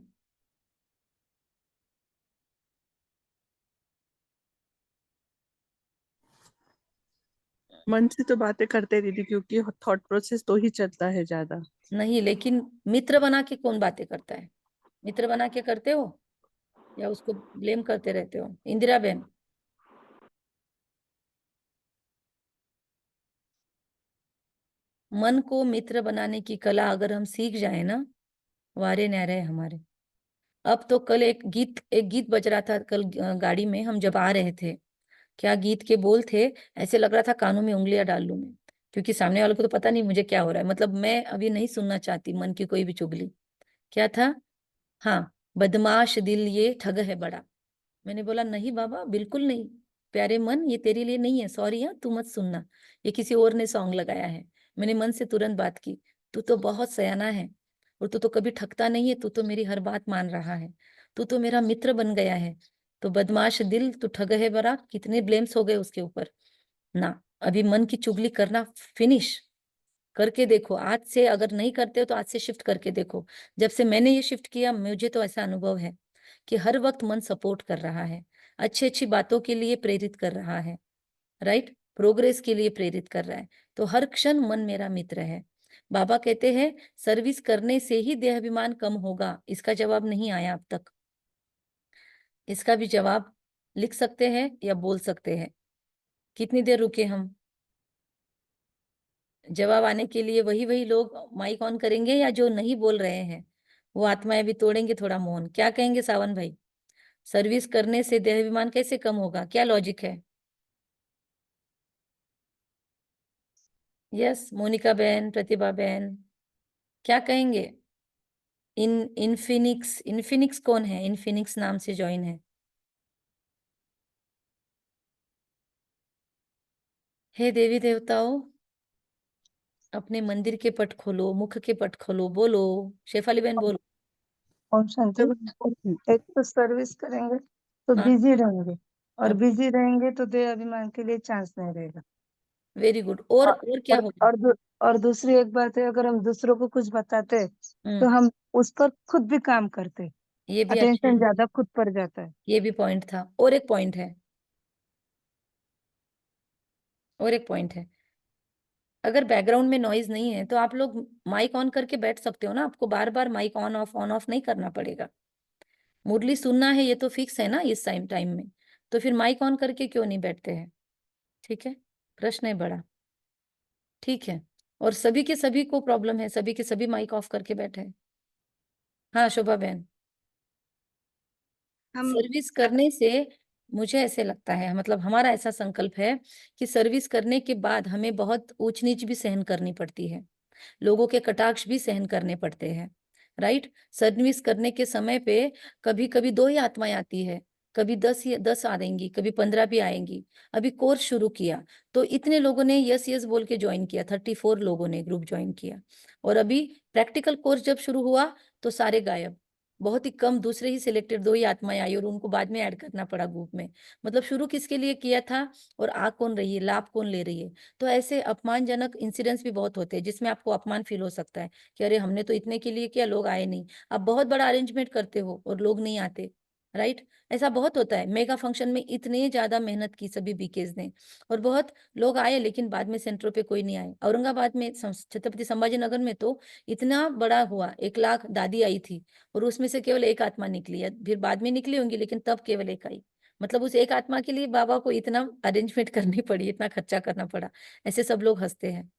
मन से तो बातें करते हैं दीदी, क्योंकि थॉट प्रोसेस तो ही चलता है ज्यादा। नहीं, लेकिन मित्र बना के कौन बातें करता है? मित्र बना के करते हो या उसको ब्लेम करते रहते हो? इंदिरा बहन, मन को मित्र बनाने की कला अगर हम सीख जाए ना, वारे न्यारे है हमारे। अब तो कल एक गीत बज रहा था कल गाड़ी में हम जब आ रहे थे। क्या गीत के बोल थे, ऐसे लग रहा था कानों में उंगलियां डाल लूं मैं, क्योंकि सामने वाले को तो पता नहीं मुझे क्या हो रहा है। मतलब मैं अभी नहीं सुनना चाहती मन की कोई भी चुगली। क्या था? हाँ, बदमाश दिल ये ठग है बड़ा। मैंने बोला नहीं बाबा, बिल्कुल नहीं, प्यारे मन, ये तेरे लिए नहीं है, सॉरी हाँ, तू मत सुनना, ये किसी और ने सॉन्ग लगाया है। मैंने मन से तुरंत बात की, तू तो बहुत सयाना है और तू तो कभी ठगता नहीं है, तू तो मेरी हर बात मान रहा है, तू तो मेरा मित्र बन गया है। तो बदमाश दिल तू ठग है बड़ा, कितने ब्लेम्स हो गए उसके ऊपर ना। अभी मन की चुगली करना फिनिश करके देखो, आज से अगर नहीं करते हो तो आज से शिफ्ट करके देखो। जब से मैंने ये शिफ्ट किया, मुझे तो ऐसा अनुभव है कि हर वक्त मन सपोर्ट कर रहा है, अच्छी अच्छी बातों के लिए प्रेरित कर रहा है, राइट, प्रोग्रेस के लिए प्रेरित कर रहा है। तो हर क्षण मन मेरा मित्र है। बाबा कहते हैं सर्विस करने से ही देहाभिमान कम होगा। इसका जवाब नहीं आया अब तक। इसका भी जवाब लिख सकते हैं या बोल सकते हैं। कितनी देर रुके हम? जवाब आने के लिए वही वही लोग माइक ऑन करेंगे या जो नहीं बोल रहे हैं वो आत्माएं भी तोड़ेंगे थोड़ा मौन? क्या कहेंगे सावन भाई? सर्विस करने से देहाभिमान कैसे कम होगा? क्या लॉजिक है? यस, मोनिका बहन, प्रतिभा बहन, क्या कहेंगे? इनफिनिक्स कौन है? इनफिनिक्स नाम से ज्वाइन है। हे देवी देवताओं, अपने मंदिर के पट खोलो, मुख के पट खोलो, बोलो। शेफाली बहन बोलो। ओम शांति। एक तो सर्विस करेंगे तो हाँ, बिजी रहेंगे, और बिजी रहेंगे तो देह अभिमान के लिए चांस नहीं रहेगा। Very good. और क्या और होगा? और दूसरी एक बात है, अगर हम दूसरों को कुछ बताते हैं तो हम उस पर खुद भी काम करते हैं, ये भी अच्छा, अटेंशन ज्यादा खुद पर जाता है। ये भी पॉइंट था। और एक पॉइंट है, और एक पॉइंट है, अगर बैकग्राउंड में नॉइज नहीं है तो आप लोग माइक ऑन करके बैठ सकते हो ना, आपको बार बार माइक ऑन ऑफ नहीं करना पड़ेगा। मुरली सुनना है ये तो फिक्स है ना इस टाइम में, तो फिर माइक ऑन करके क्यों नहीं बैठते हैं? ठीक है, प्रश्न है बड़ा। ठीक है, और सभी के सभी को प्रॉब्लम है, सभी के सभी माइक ऑफ करके बैठे हैं। हाँ शोभा बहन, हम सर्विस करने से मुझे ऐसे लगता है, मतलब हमारा ऐसा संकल्प है कि सर्विस करने के बाद हमें बहुत ऊंच नीच भी सहन करनी पड़ती है, लोगों के कटाक्ष भी सहन करने पड़ते हैं, राइट। सर्विस करने के समय पे कभी कभी 2 ही आत्माएं आती है, कभी 10 आएंगी, कभी 15 भी आएंगी। अभी कोर्स शुरू किया तो इतने लोगों ने यस यस बोल के ज्वाइन किया, 34 लोगों ने ग्रुप ज्वाइन किया। और अभी प्रैक्टिकल कोर्स जब शुरू हुआ तो सारे गायब, बहुत ही कम दूसरे ही सिलेक्टेड 2 ही आत्माएं आई और उनको बाद में ऐड करना पड़ा ग्रुप में। मतलब शुरू किसके लिए किया था और आ कौन रही है, लाभ कौन ले रही है? तो ऐसे अपमानजनक इंसिडेंट्स भी बहुत होते हैं जिसमें आपको अपमान फील हो सकता है कि अरे हमने तो इतने के लिए किया, लोग आए नहीं। आप बहुत बड़ा अरेंजमेंट करते हो और लोग नहीं आते, राइट। ऐसा बहुत होता है। मेगा फंक्शन में इतने ज्यादा मेहनत की सभी बीकेज ने और बहुत लोग आए, लेकिन बाद में सेंटरों पे कोई नहीं आए। औरंगाबाद में छत्रपति संभाजी नगर में तो इतना बड़ा हुआ, 1 लाख दादी आई थी और उसमें से केवल 1 आत्मा निकली है, फिर बाद में निकली होंगी लेकिन तब केवल 1 आई। मतलब उस 1 आत्मा के लिए बाबा को इतना अरेंजमेंट करनी पड़ी, इतना खर्चा करना पड़ा। ऐसे सब लोग हंसते हैं।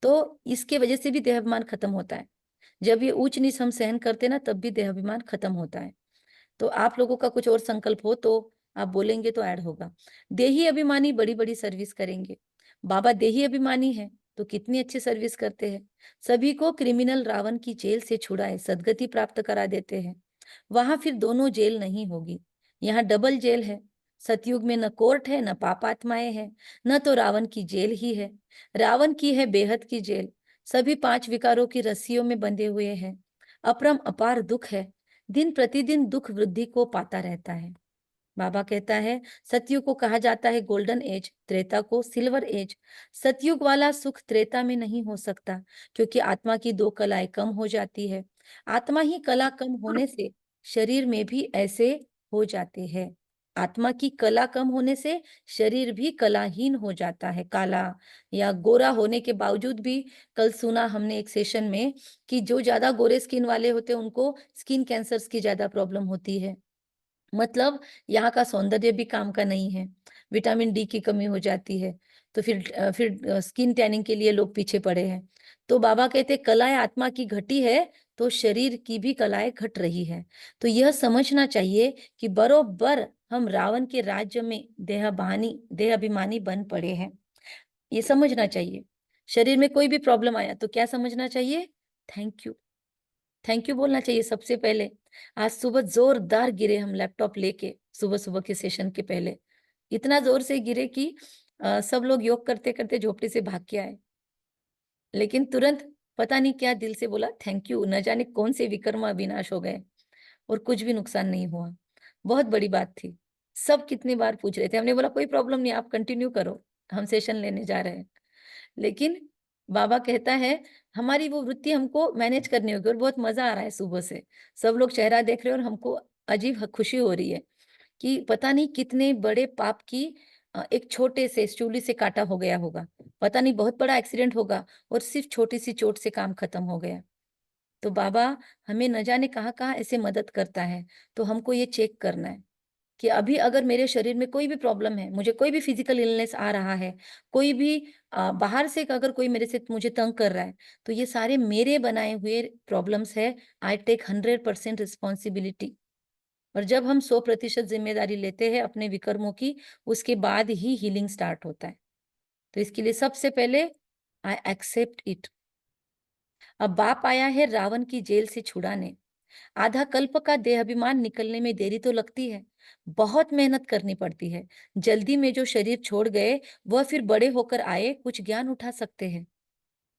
तो इसके वजह से भी देहाभिमान खत्म होता है। जब ये ऊंच नीच हम सहन करते ना, तब भी देहाभिमान खत्म होता है। तो आप लोगों का कुछ और संकल्प हो तो आप बोलेंगे तो ऐड होगा। देही अभिमानी बड़ी बड़ी सर्विस करेंगे। बाबा देही अभिमानी है तो कितनी अच्छी सर्विस करते हैं। सभी को क्रिमिनल रावण की जेल से छुड़ाए सदगति प्राप्त करा देते हैं। वहां फिर दोनों जेल नहीं होगी, यहाँ डबल जेल है। सतयुग में न कोर्ट है, न पापात्माएं है, न तो रावण की जेल ही है। रावण की है बेहद की जेल, सभी 5 विकारों की रस्सियों में बंधे हुए हैं। अपरम अपार दुख है, दिन प्रतिदिन दुख वृद्धि को पाता रहता है। बाबा कहता है सतयुग को कहा जाता है गोल्डन एज, त्रेता को सिल्वर एज। सतयुग वाला सुख त्रेता में नहीं हो सकता, क्योंकि आत्मा की 2 कलाएं कम हो जाती है। आत्मा ही कला कम होने से शरीर में भी ऐसे हो जाते हैं। आत्मा की कला कम होने से शरीर भी कलाहीन हो जाता है, काला या गोरा होने के बावजूद भी। कल सुना हमने एक सेशन में कि जो ज्यादा गोरे स्किन वाले होते हैं उनको स्किन कैंसर्स की ज्यादा प्रॉब्लम होती है। मतलब यहाँ का सौंदर्य भी काम का नहीं है, विटामिन डी की कमी हो जाती है, तो फिर स्किन टैनिंग के लिए लोग पीछे पड़े हैं। तो बाबा कहते कलाएं आत्मा की घटी है तो शरीर की भी कलाएं घट रही है। तो यह समझना चाहिए कि बरोबर हम रावण के राज्य में देहाभिमानी बन पड़े हैं। ये समझना चाहिए। शरीर में कोई भी प्रॉब्लम आया तो क्या समझना चाहिए? थैंक यू, थैंक यू बोलना चाहिए सबसे पहले। आज सुबह जोरदार गिरे हम लैपटॉप लेके, सुबह सुबह के सेशन के पहले इतना जोर से गिरे कि सब लोग योग करते करते झोपड़ी से भाग के आए। लेकिन तुरंत पता नहीं क्या दिल से बोला थैंक यू, न जाने कौन से विकर्मा विनाश हो गए और कुछ भी नुकसान नहीं हुआ। बहुत बड़ी बात थी। सब कितनी बार पूछ रहे थे, हमने बोला कोई प्रॉब्लम नहीं, आप कंटिन्यू करो, हम सेशन लेने जा रहे हैं। लेकिन बाबा कहता है हमारी वो वृत्ति हमको मैनेज करनी होगी। और बहुत मजा आ रहा है, सुबह से सब लोग चेहरा देख रहे हैं और हमको अजीब खुशी हो रही है कि पता नहीं कितने बड़े पाप की एक छोटे से चूली से काटा हो गया होगा, पता नहीं बहुत बड़ा एक्सीडेंट होगा और सिर्फ छोटी सी चोट से काम खत्म हो गया। तो बाबा हमें न जाने कहाँ कहाँ ऐसे मदद करता है। तो हमको ये चेक करना है कि अभी अगर मेरे शरीर में कोई भी प्रॉब्लम है, मुझे कोई भी फिजिकल इलनेस आ रहा है, कोई भी बाहर से अगर कोई मेरे से मुझे तंग कर रहा है, तो ये सारे मेरे बनाए हुए प्रॉब्लम्स है। I take 100% responsibility. और जब हम 100% जिम्मेदारी लेते हैं अपने विकर्मों की, उसके बाद ही हीलिंग स्टार्ट होता है। तो इसके लिए सबसे पहले आई एक्सेप्ट इट। अब बाप आया है रावण की जेल से छुड़ाने। आधा कल्प का देहाभिमान निकलने में देरी तो लगती है, बहुत मेहनत करनी पड़ती है। जल्दी में जो शरीर छोड़ गए वह फिर बड़े होकर आए कुछ ज्ञान उठा सकते हैं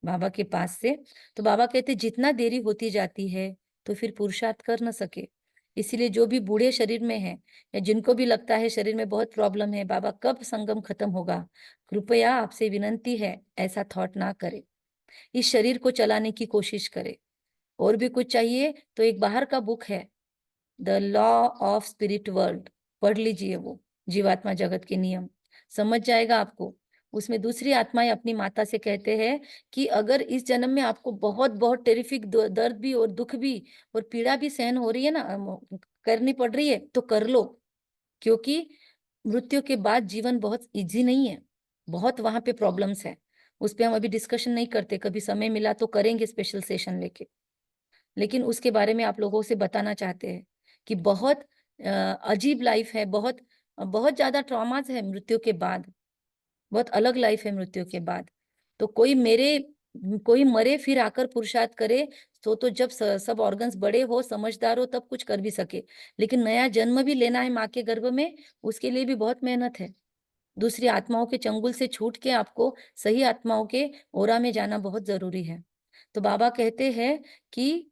बाबा के पास से। तो बाबा कहते जितना देरी होती जाती है तो फिर पुरुषार्थ कर न सके। इसीलिए जो भी बूढ़े शरीर में है या जिनको भी लगता है शरीर में बहुत प्रॉब्लम है, बाबा कब संगम खत्म होगा, कृपया आपसे विनंती है ऐसा थॉट ना करे। इस शरीर को चलाने की कोशिश करे। और भी कुछ चाहिए तो एक बाहर का बुक है, the law of spirit world, पढ़ लीजिए। वो जीवात्मा जगत के नियम समझ जाएगा आपको। उसमें दूसरी आत्माएं अपनी माता से कहते हैं कि अगर इस जन्म में आपको बहुत बहुत टेरिफिक दर्द भी और दुख भी और पीड़ा भी सहन हो रही है ना, करनी पड़ रही है, तो कर लो। क्योंकि मृत्यु के बाद जीवन बहुत इजी नहीं है, बहुत वहां पे प्रॉब्लम्स है। उस पर हम अभी डिस्कशन नहीं करते, कभी समय मिला तो करेंगे स्पेशल सेशन लेके। लेकिन उसके बारे में आप लोगों से बताना चाहते हैं कि बहुत अजीब लाइफ है, बहुत बहुत ज्यादा ट्रॉमाज है मृत्यु के बाद, बहुत अलग लाइफ है मृत्यु के बाद। तो कोई मरे फिर आकर पुरुषार्थ करे तो जब सब ऑर्गन्स बड़े हो, समझदार हो, तब कुछ कर भी सके। लेकिन नया जन्म भी लेना है माँ के गर्भ में, उसके लिए भी बहुत मेहनत है। दूसरी आत्माओं के चंगुल से छूट के आपको सही आत्माओं के ओरा में जाना बहुत जरूरी है। तो बाबा कहते हैं कि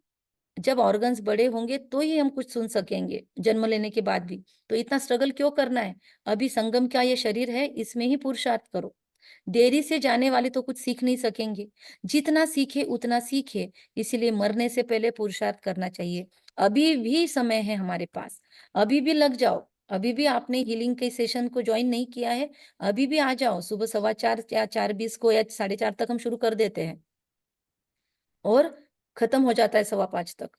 जब ऑर्गन्स बड़े होंगे तो ही हम कुछ सुन सकेंगे, जन्म लेने के बाद भी। तो इतना स्ट्रगल क्यों करना है? अभी संगम का ये शरीर है, इसमें ही पुरुषार्थ करो। देरी से जाने वाले तो कुछ सीख नहीं सकेंगे, जितना सीखे उतना सीखे। इसीलिए मरने से पहले पुरुषार्थ करना चाहिए। अभी भी समय है हमारे पास, अभी भी लग जाओ। अभी भी आपने हीलिंग के सेशन को ज्वाइन नहीं किया है, अभी भी आ जाओ। सुबह 4:15 या 4:20 को या 4:30 तक हम शुरू कर देते हैं और खत्म हो जाता है 5:15 तक।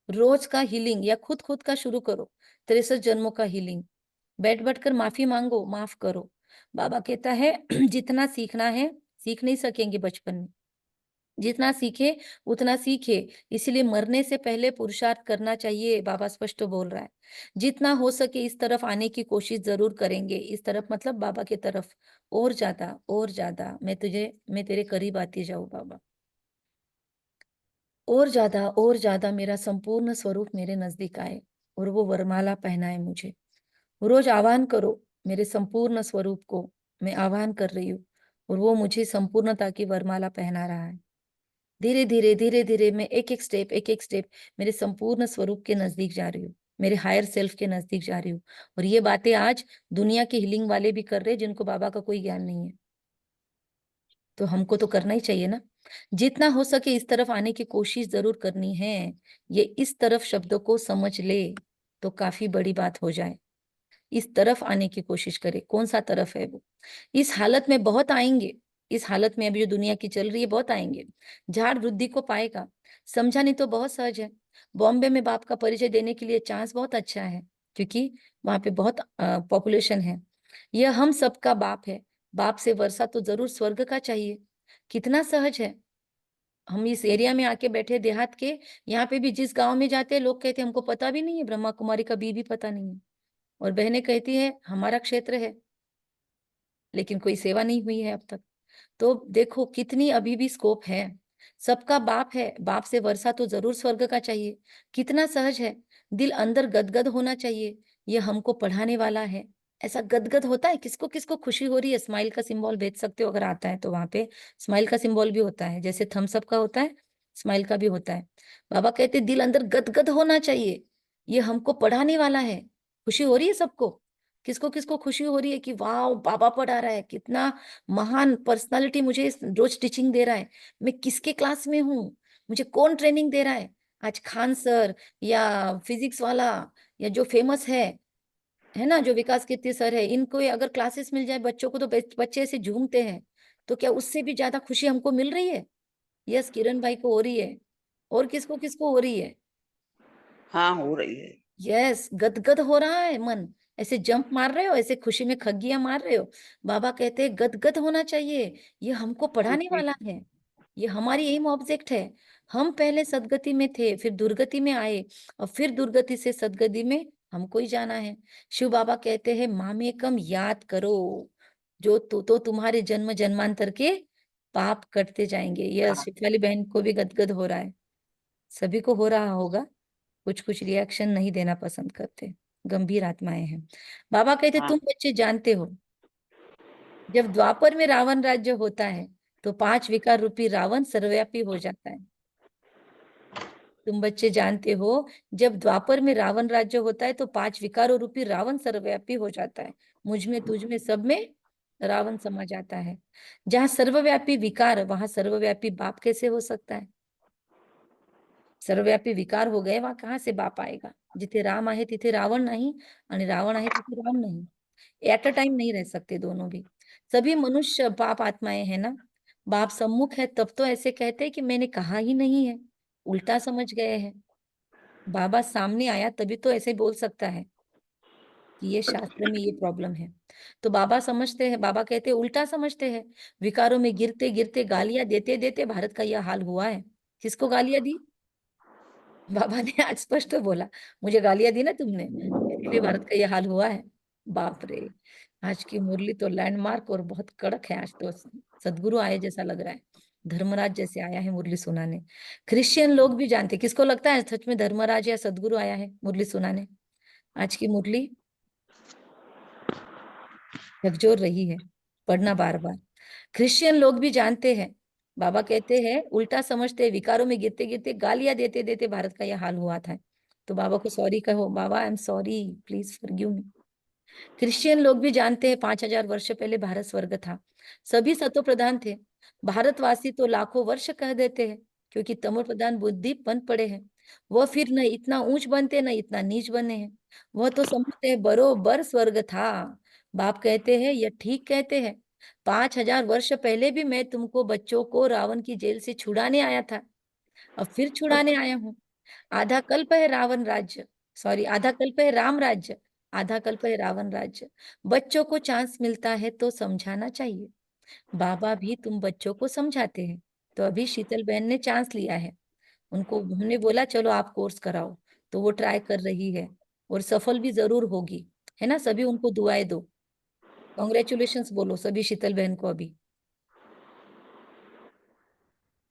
रोज का हीलिंग या खुद खुद का शुरू करो। 63 जन्मों का हीलिंग। बैठ बैठ कर माफी मांगो, माफ करो। बाबा कहता है जितना सीखना है सीख नहीं सकेंगे बचपन में, जितना सीखे उतना सीखे। इसलिए मरने से पहले पुरुषार्थ करना चाहिए, बाबा स्पष्ट बोल रहा है। जितना हो सके इस तरफ आने की कोशिश जरूर करेंगे। इस तरफ मतलब बाबा की तरफ, और ज्यादा मैं तेरे करीब आती जाऊँ बाबा। और ज्यादा मेरा संपूर्ण स्वरूप मेरे नजदीक आए और वो वरमाला पहनाए मुझे। रोज आह्वान करो मेरे संपूर्ण स्वरूप को, मैं आह्वान कर रही हूँ और वो मुझे संपूर्णता की वरमाला पहना रहा है। धीरे धीरे मैं एक एक स्टेप मेरे संपूर्ण स्वरूप के नजदीक जा रही हूँ। मेरे हायर सेल्फ के नजदीक जा रही हूँ। और ये बातें आज दुनिया के हीलिंग वाले भी कर रहे हैं जिनको बाबा का कोई ज्ञान नहीं है। तो हमको तो करना ही चाहिए ना, जितना हो सके इस तरफ आने की कोशिश जरूर करनी है। ये इस तरफ शब्दों को समझ ले तो काफी बड़ी बात हो जाए। इस तरफ आने की कोशिश करे। कौन सा तरफ है वो? इस हालत में बहुत आएंगे, इस हालत में अभी जो दुनिया की चल रही है बहुत आएंगे। झाड़ वृद्धि को पाएगा। समझा नहीं तो बहुत सहज है। बॉम्बे में बाप का परिचय देने के लिए चांस बहुत अच्छा है, क्योंकि वहां पे बहुत पॉपुलेशन है। यह हम सबका बाप है। बाप से वर्षा तो जरूर स्वर्ग का चाहिए। कितना सहज है। हम इस एरिया में आके बैठे देहात के, यहाँ पे भी जिस गांव में जाते हैं लोग कहते हैं हमको पता भी नहीं है, ब्रह्मा कुमारी का भी पता नहीं है। और बहनें कहती है हमारा क्षेत्र है, लेकिन कोई सेवा नहीं हुई है अब तक। तो देखो कितनी अभी भी स्कोप है। सबका बाप है, बाप से वर्षा तो जरूर स्वर्ग का चाहिए। कितना सहज है। दिल अंदर गदगद होना चाहिए। ये हमको पढ़ाने वाला है। ऐसा गदगद होता है। किसको किसको खुशी हो रही है? स्माइल का सिंबल भेज सकते हो अगर आता है तो। वहां पे स्माइल का सिंबल भी होता है, जैसे थम्स अप का होता है, स्माइल का भी होता है। बाबा कहते दिल अंदर गदगद होना चाहिए। ये हमको पढ़ाने वाला है। खुशी हो रही है सबको? किसको किसको खुशी हो रही है कि वाह बाबा पढ़ा रहा है, कितना महान पर्सनालिटी मुझे रोज टीचिंग दे रहा है। मैं किसके क्लास में हूँ? मुझे कौन ट्रेनिंग दे रहा है? आज खान सर या फिजिक्स वाला या जो फेमस है ना, जो विकास कीर्ति सर है, इनको अगर क्लासेस मिल जाए बच्चों को तो बच्चे ऐसे झूमते हैं। तो क्या उससे भी ज्यादा खुशी हमको मिल रही है? यस, किरण भाई को हो रही है। और किसको किसको हो रही है? हाँ हो रही है। यस, गदगद हो रहा है मन। ऐसे जंप मार रहे हो, ऐसे खुशी में खग्गियां मार रहे हो। बाबा कहते हैं गदगद होना चाहिए। ये हमको पढ़ाने वाला है। ये हमारी एम ऑब्जेक्ट है। हम पहले सदगति में थे, फिर दुर्गति में आए, और फिर दुर्गति से सदगति में हमको ही जाना है। शिव बाबा कहते हैं मामेकम याद करो, जो तो तुम्हारे जन्म जन्मांतर के पाप कटते जाएंगे। यह शिफाली बहन को भी गदगद हो रहा है। सभी को हो रहा होगा। कुछ कुछ रिएक्शन नहीं देना पसंद करते, गंभीर आत्माएं हैं। बाबा कहते तुम बच्चे जानते हो, जब द्वापर में रावण राज्य होता है तो 5 विकार रूपी रावण सर्वव्यापी हो जाता है। तुम बच्चे जानते हो, जब द्वापर में रावण राज्य होता है तो 5 विकारों रूपी रावण सर्वव्यापी हो जाता है। मुझ में, तुझ में, सब में रावण समा जाता है। जहाँ सर्वव्यापी विकार, वहां सर्वव्यापी बाप कैसे हो सकता है? सर्वव्यापी विकार हो गए, वहां कहाँ से बाप आएगा? जिथे राम आहे तिथे रावण नहीं, आणि रावण आहे तिथे राम नहीं। एट अ टाइम नहीं रह सकते दोनों भी। सभी मनुष्य पाप आत्माएं हैं ना। बाप सम्मुख है तब तो ऐसे कहते हैं कि मैंने कहा ही नहीं है, उल्टा समझ गए हैं। बाबा सामने आया तभी तो ऐसे बोल सकता है कि ये शास्त्र में ये प्रॉब्लम है। तो बाबा समझते हैं, बाबा कहते हैं उल्टा समझते हैं। विकारों में गिरते गिरते गालियां देते देते भारत का यह हाल हुआ है। किसको गालियां दी? बाबा ने आज स्पष्ट बोला, मुझे गालियां दी ना तुमने, इसलिए भारत का यह हाल हुआ है। बाप रे, आज की मुरली तो लैंडमार्क और बहुत कड़क है। आज तो सदगुरु आए जैसा लग रहा है, धर्मराज जैसे आया है मुरली सुनाने। क्रिश्चियन लोग भी जानते, किसको लगता है सच में धर्मराज या सदगुरु आया है मुरली सुनाने? आज की मुरली झकझोर रही है, पढ़ना बार बार। क्रिश्चियन लोग भी जानते हैं। बाबा कहते हैं उल्टा समझते हैं, विकारों में गिरते गिरते गालियां देते देते भारत का यह हाल हुआ था। तो बाबा को सॉरी कहो, बाबा I am sorry, please forgive me. Christian लोग भी जानते हैं 5000 वर्ष पहले भारत स्वर्ग था। सभी सतो प्रधान थे। भारतवासी तो लाखों वर्ष कह देते हैं, क्योंकि तमो प्रधान बुद्धि बन पड़े हैं। वह फिर न इतना ऊंच बनते न इतना नीच बने हैं। वह तो समझते हैं बरोबर स्वर्ग था। बाप कहते हैं यह ठीक कहते हैं। 5000 वर्ष पहले भी मैं तुमको बच्चों को रावण की जेल से छुड़ाने आया था, अब फिर छुड़ाने आया हूँ। आधा कल्प है रावण राज्य, सॉरी आधा कल्प है राम राज्य, आधा कल्प है रावण राज्य। बच्चों को चांस मिलता है तो समझाना चाहिए। बाबा भी तुम बच्चों को समझाते हैं। तो अभी शीतल बहन ने चांस लिया है। उनको हमने बोला चलो आप कोर्स कराओ, तो वो ट्राई कर रही है और सफल भी जरूर होगी, है ना। सभी उनको दुआएं दो, कॉन्ग्रेचुलेशंस बोलो सभी शीतल बहन को अभी,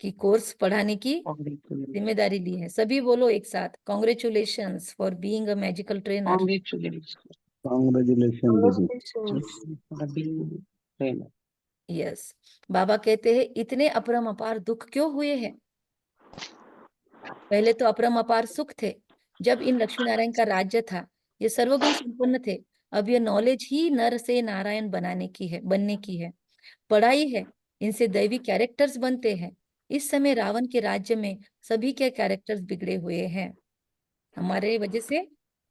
कि कोर्स पढ़ाने की जिम्मेदारी ली है। सभी बोलो एक साथ, congratulations for being a magical trainer. Congratulations, दीदी। Congratulations. यस, बाबा कहते हैं इतने अपरम अपार दुख क्यों हुए हैं? पहले तो अपरम अपार सुख थे, जब इन लक्ष्मी नारायण का राज्य था, ये सर्वगुण संपन्न थे। अब ये नॉलेज ही नर से नारायण बनने की है। पढ़ाई है, इनसे दैवी कैरेक्टर्स बनते हैं। इस समय रावण के राज्य में सभी के कैरेक्टर्स बिगड़े हुए हैं। हमारे वजह से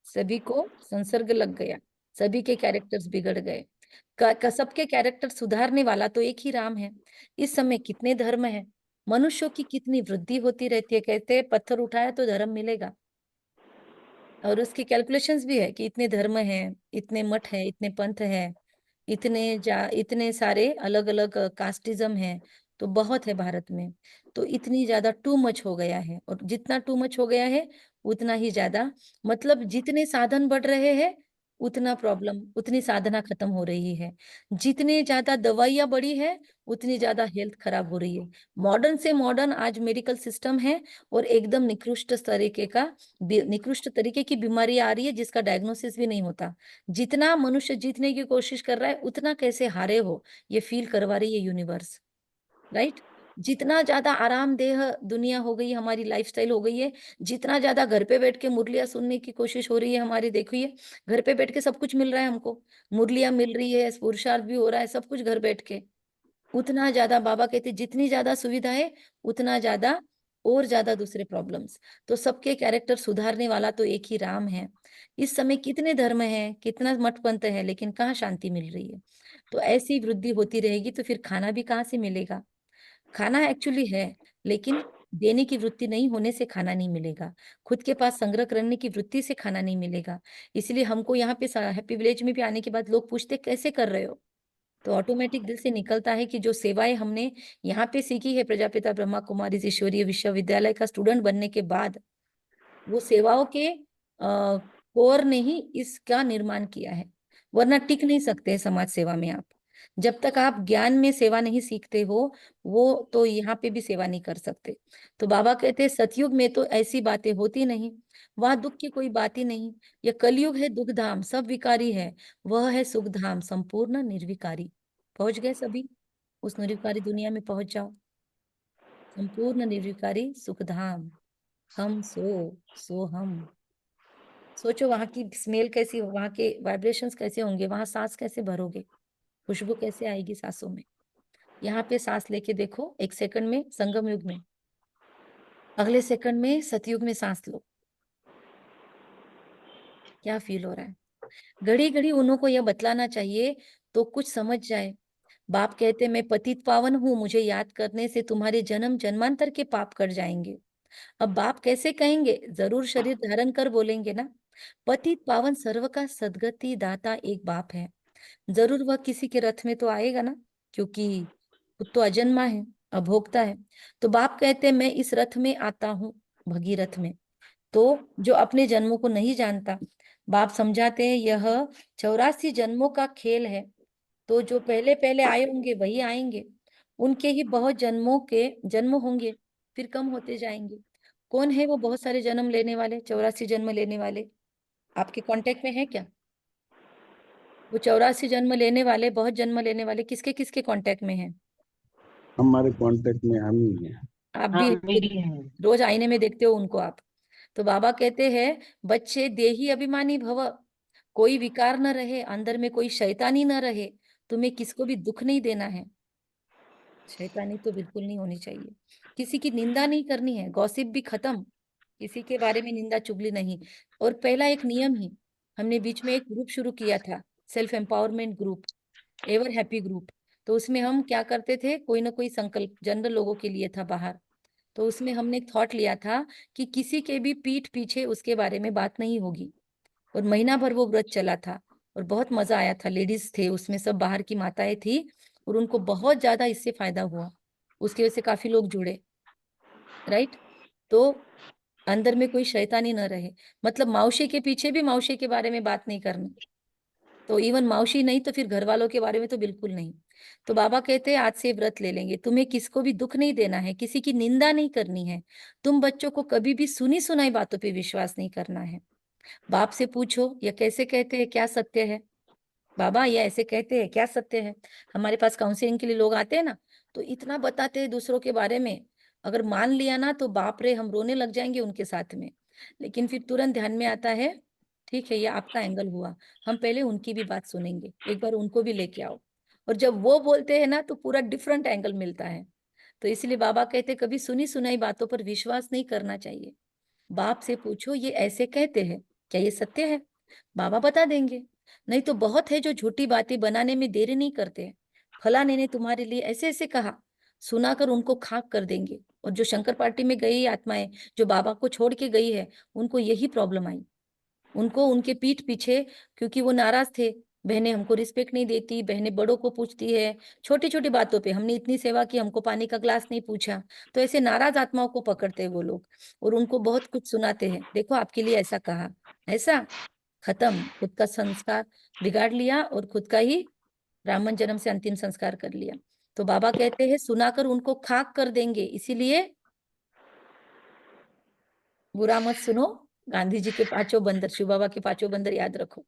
सभी को संसर्ग लग गया, सभी के कैरेक्टर्स बिगड़ गए। सबके कैरेक्टर सुधारने वाला तो एक ही राम है। इस समय कितने धर्म है, मनुष्यों की कितनी वृद्धि होती रहती है। कहते हैं पत्थर उठाया तो धर्म मिलेगा, और उसकी कैलकुलेशंस भी है कि इतने धर्म हैं, इतने मठ हैं, इतने पंथ हैं, इतने सारे अलग अलग कास्टिज्म हैं, तो बहुत है भारत में। तो इतनी ज्यादा टू मच हो गया है, और जितना टू मच हो गया है उतना ही ज्यादा, मतलब जितने साधन बढ़ रहे हैं उतना प्रॉब्लम, उतनी साधना खत्म हो रही है। जितने ज्यादा दवाइयां बढ़ी है उतनी ज्यादा हेल्थ खराब हो रही है। मॉडर्न से मॉडर्न आज मेडिकल सिस्टम है, और एकदम निकृष्ट तरीके की बीमारी आ रही है जिसका डायग्नोसिस भी नहीं होता। जितना मनुष्य जीतने की कोशिश कर रहा है उतना कैसे हारे हो ये फील करवा रही है यूनिवर्स, राइट। जितना ज्यादा आरामदेह दुनिया हो गई, हमारी लाइफस्टाइल हो गई है, जितना ज्यादा घर पे बैठ के मुरलियां सुनने की कोशिश हो रही है हमारी, देखिए घर पे बैठ के सब कुछ मिल रहा है हमको, मुरलियां मिल रही है, पुरुषार्थ भी हो रहा है, सब कुछ घर बैठ के। उतना ज्यादा बाबा कहते जितनी ज्यादा सुविधा है उतना ज्यादा और ज्यादा दूसरे प्रॉब्लम्स। तो सबके कैरेक्टर सुधारने वाला तो एक ही राम है। इस समय कितने धर्म हैं, कितना मठपंथ है, लेकिन कहाँ शांति मिल रही है। तो ऐसी वृद्धि होती रहेगी तो फिर खाना भी कहाँ से मिलेगा। खाना एक्चुअली है, लेकिन देने की वृत्ति नहीं होने से खाना नहीं मिलेगा, खुद के पास संग्रह करने की वृत्ति से खाना नहीं मिलेगा। इसलिए हमको यहाँ पे हैप्पी विलेज में भी आने के बाद लोग पूछते कैसे कर रहे हो, तो ऑटोमेटिक दिल से निकलता है कि जो सेवाएं हमने यहाँ पे सीखी है प्रजापिता ब्रह्मा कुमारी ईश्वरीय विश्वविद्यालय का स्टूडेंट बनने के बाद, वो सेवाओं के कोर ने ही इसका निर्माण किया है। वरना टिक नहीं सकते समाज सेवा में आप, जब तक आप ज्ञान में सेवा नहीं सीखते हो, वो तो यहाँ पे भी सेवा नहीं कर सकते। तो बाबा कहते हैं सतयुग में तो ऐसी बातें होती नहीं, वहां दुख की कोई बात ही नहीं। यह कलयुग है दुख धाम, सब विकारी है, वह है सुख धाम संपूर्ण निर्विकारी। पहुंच गए सभी, उस निर्विकारी दुनिया में पहुंच जाओ, संपूर्ण निर्विकारी सुख धाम। हम सो हम। सोचो वहां की स्मेल कैसी हो, वहां के वाइब्रेशंस कैसे होंगे, वहां सांस कैसे भरोगे, खुशबू कैसे आएगी सांसों में। यहाँ पे सांस लेके देखो, एक सेकंड में संगम युग में, अगले सेकंड में सतयुग में सांस लो, क्या फील हो रहा है। घड़ी घड़ी उन्हों को यह बतलाना चाहिए तो कुछ समझ जाए। बाप कहते मैं पतित पावन हूं, मुझे याद करने से तुम्हारे जन्म जन्मांतर के पाप कट जाएंगे। अब बाप कैसे कहेंगे, जरूर शरीर धारण कर बोलेंगे ना। पतित पावन सर्व का सदगति दाता एक बाप है, जरूर वह किसी के रथ में तो आएगा ना, क्योंकि खुद तो अजन्मा है, अभोक्ता है। तो बाप कहते हैं मैं इस रथ में आता हूँ, भगीरथ में। तो जो अपने जन्मों को नहीं जानता, बाप समझाते हैं यह 84 जन्मों का खेल है। तो जो पहले पहले आए होंगे वही आएंगे, उनके ही बहुत जन्मों के जन्म होंगे, फिर कम होते जाएंगे। कौन है वो बहुत सारे जन्म लेने वाले, 84 जन्म लेने वाले, आपके कांटेक्ट में है क्या? वो 84 जन्म लेने वाले, बहुत जन्म लेने वाले किसके किसके कांटेक्ट में है? हमारे कांटेक्ट में हम ही हैं। आप भी रोज आईने में देखते हो उनको आप। तो बाबा कहते हैं बच्चे देही अभिमानी भव, कोई विकार न रहे, अंदर में कोई शैतानी न रहे, तुम्हें किसको भी दुख नहीं देना है। शैतानी तो बिल्कुल नहीं होनी चाहिए, किसी की निंदा नहीं करनी है, गॉसिप भी खत्म, किसी के बारे में निंदा चुगली नहीं। और पहला एक नियम ही, हमने बीच में एक ग्रुप शुरू किया था, self empowerment group, ever happy group. तो उसमें हम क्या करते थे, कोई ना कोई संकल्प जनरल लोगों के लिए था बाहर। तो उसमें हमने एक थॉट लिया था कि किसी के भी पीठ पीछे उसके बारे में बात नहीं होगी। और महीना भर वो व्रत चला था, और बहुत मजा आया था। लेडीज थे उसमें, सब बाहर की माताएं थी, और उनको बहुत ज्यादा इससे फायदा हुआ, उसकी वजह से काफी लोग जुड़े, राइट। तो अंदर में कोई शैतानी न रहे, मतलब मौसी के पीछे भी मौसी के बारे में बात नहीं करनी। तो इवन मौसी नहीं तो फिर घर वालों के बारे में तो बिल्कुल नहीं। तो बाबा कहते हैं आज से व्रत ले लेंगे, तुम्हें किसको भी दुख नहीं देना है, किसी की निंदा नहीं करनी है, तुम बच्चों को कभी भी सुनी सुनाई बातों पे विश्वास नहीं करना है। बाप से पूछो ये कैसे कहते हैं, क्या सत्य है, बाबा ये ऐसे कहते हैं क्या सत्य है। हमारे पास काउंसलिंग के लिए लोग आते हैं ना, तो इतना बताते हैं दूसरों के बारे में, अगर मान लिया ना तो बाप रे हम रोने लग जाएंगे उनके साथ में। लेकिन फिर तुरंत ध्यान में आता है, ठीक है ये आपका एंगल हुआ, हम पहले उनकी भी बात सुनेंगे, एक बार उनको भी लेके आओ। और जब वो बोलते हैं ना तो पूरा डिफरेंट एंगल मिलता है। तो इसलिए बाबा कहते कभी सुनी सुनाई बातों पर विश्वास नहीं करना चाहिए। बाप से पूछो ये ऐसे कहते हैं, क्या ये सत्य है? बाबा बता देंगे। नहीं तो बहुत है जो झूठी बातें बनाने में देरी नहीं करते। फलाने ने तुम्हारे लिए ऐसे ऐसे कहा, सुनाकर उनको खाक कर देंगे। और जो शंकर पार्टी में गई आत्माएं जो बाबा को छोड़ के गई है, उनको यही प्रॉब्लम आई। उनको उनके पीठ पीछे, क्योंकि वो नाराज थे, बहनें हमको रिस्पेक्ट नहीं देती, बहनें बड़ों को पूछती है, छोटी छोटी बातों पे हमने इतनी सेवा की, हमको पानी का ग्लास नहीं पूछा। तो ऐसे नाराज आत्माओं को पकड़ते हैं वो लोग और उनको बहुत कुछ सुनाते हैं, देखो आपके लिए ऐसा कहा, ऐसा खत्म, खुद का संस्कार बिगाड़ लिया और खुद का ही ब्राह्मण जन्म से अंतिम संस्कार कर लिया। तो बाबा कहते हैं सुनाकर उनको खाक कर देंगे, इसीलिए बुरा मत सुनो। गांधी जी के पांचों बंदर, शिव बाबा के पांचों बंदर याद रखो।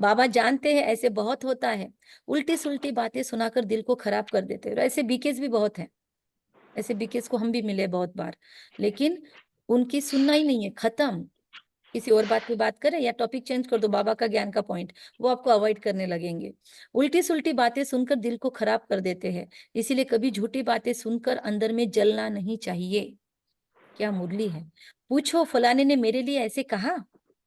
बाबा जानते हैं ऐसे बहुत होता है, उल्टी सुल्टी बातें सुनाकर दिल को खराब कर देते हैं। और ऐसे बीकेस भी बहुत हैं, ऐसे बीकेस को हम भी मिले बहुत बार, लेकिन उनकी सुनना ही नहीं है, खत्म। किसी और बात पे बात करें या टॉपिक चेंज कर दो बाबा का ज्ञान का पॉइंट, वो आपको अवॉइड करने लगेंगे। उल्टी सुल्टी बातें सुनकर दिल को खराब कर देते हैं। इसीलिए कभी झूठी बातें सुनकर अंदर में जलना नहीं चाहिए। क्या मुरली है, पूछो फलाने ने मेरे लिए ऐसे कहा,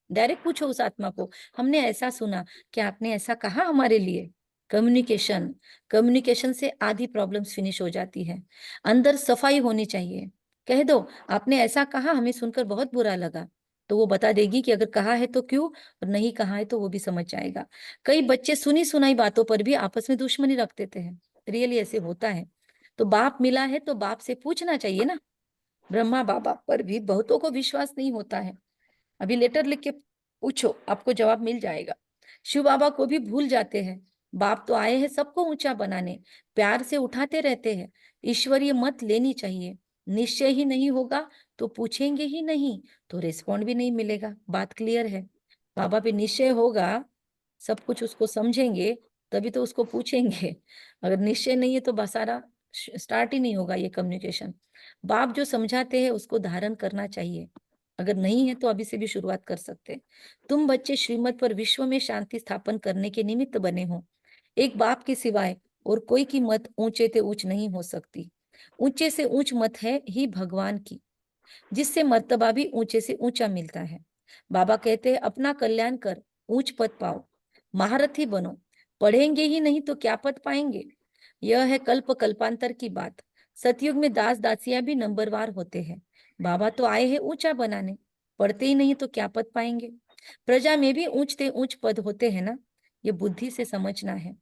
डायरेक्ट पूछो उस आत्मा को, हमने ऐसा सुना, क्या आपने ऐसा कहा हमारे लिए? कम्युनिकेशन, कम्युनिकेशन से आधी प्रॉब्लम्स फिनिश हो जाती है। अंदर सफाई होनी चाहिए। कह दो आपने ऐसा कहा, हमें सुनकर बहुत बुरा लगा, तो वो बता देगी कि अगर कहा है तो क्यों, और नहीं कहा है तो वो भी समझ जाएगा। कई बच्चे सुनी सुनाई बातों पर भी आपस में दुश्मनी रख देते हैं, रियली ऐसे होता है। तो बाप मिला है तो बाप से पूछना चाहिए ना। ब्रह्मा बाबा पर भी बहुतों को विश्वास नहीं होता है, अभी लेटर लिख के पूछो, आपको जवाब मिल जाएगा। शिव बाबा को भी भूल जाते हैं। बाप तो आए हैं सबको ऊंचा बनाने, प्यार से उठाते रहते हैं। ईश्वरीय मत लेनी चाहिए। निश्चय ही नहीं होगा तो पूछेंगे ही नहीं, तो रिस्पॉन्ड भी नहीं मिलेगा। बात क्लियर है। बाबा पे निश्चय होगा, सब कुछ उसको समझेंगे, तभी तो उसको पूछेंगे। अगर निश्चय नहीं है तो बसारा स्टार्ट ही नहीं होगा ये कम्युनिकेशन। बाप जो समझाते हैं उसको धारण करना चाहिए, अगर नहीं है तो अभी से भी शुरुआत कर सकते हैं। तुम बच्चे श्रीमत पर विश्व में शांति स्थापन करने के निमित्त बने हो। एक बाप के सिवाय और कोई की मत ऊंचे से ऊंच नहीं हो सकती। ऊंचे से ऊंच मत है ही भगवान की, जिससे मर्तबा भी ऊंचे से ऊंचा मिलता है। बाबा कहते हैं अपना कल्याण कर, ऊंच पद पाओ, महारथी बनो। पढ़ेंगे ही नहीं तो क्या पद पाएंगे? यह है कल्प कल्पांतर की बात। सतयुग में दास दासियां भी नंबरवार होते हैं। बाबा तो आए हैं ऊंचा बनाने, पढ़ते ही नहीं तो क्या पद पाएंगे? प्रजा में भी ऊंच से ऊंच पद होते हैं ना, ये बुद्धि से समझना है,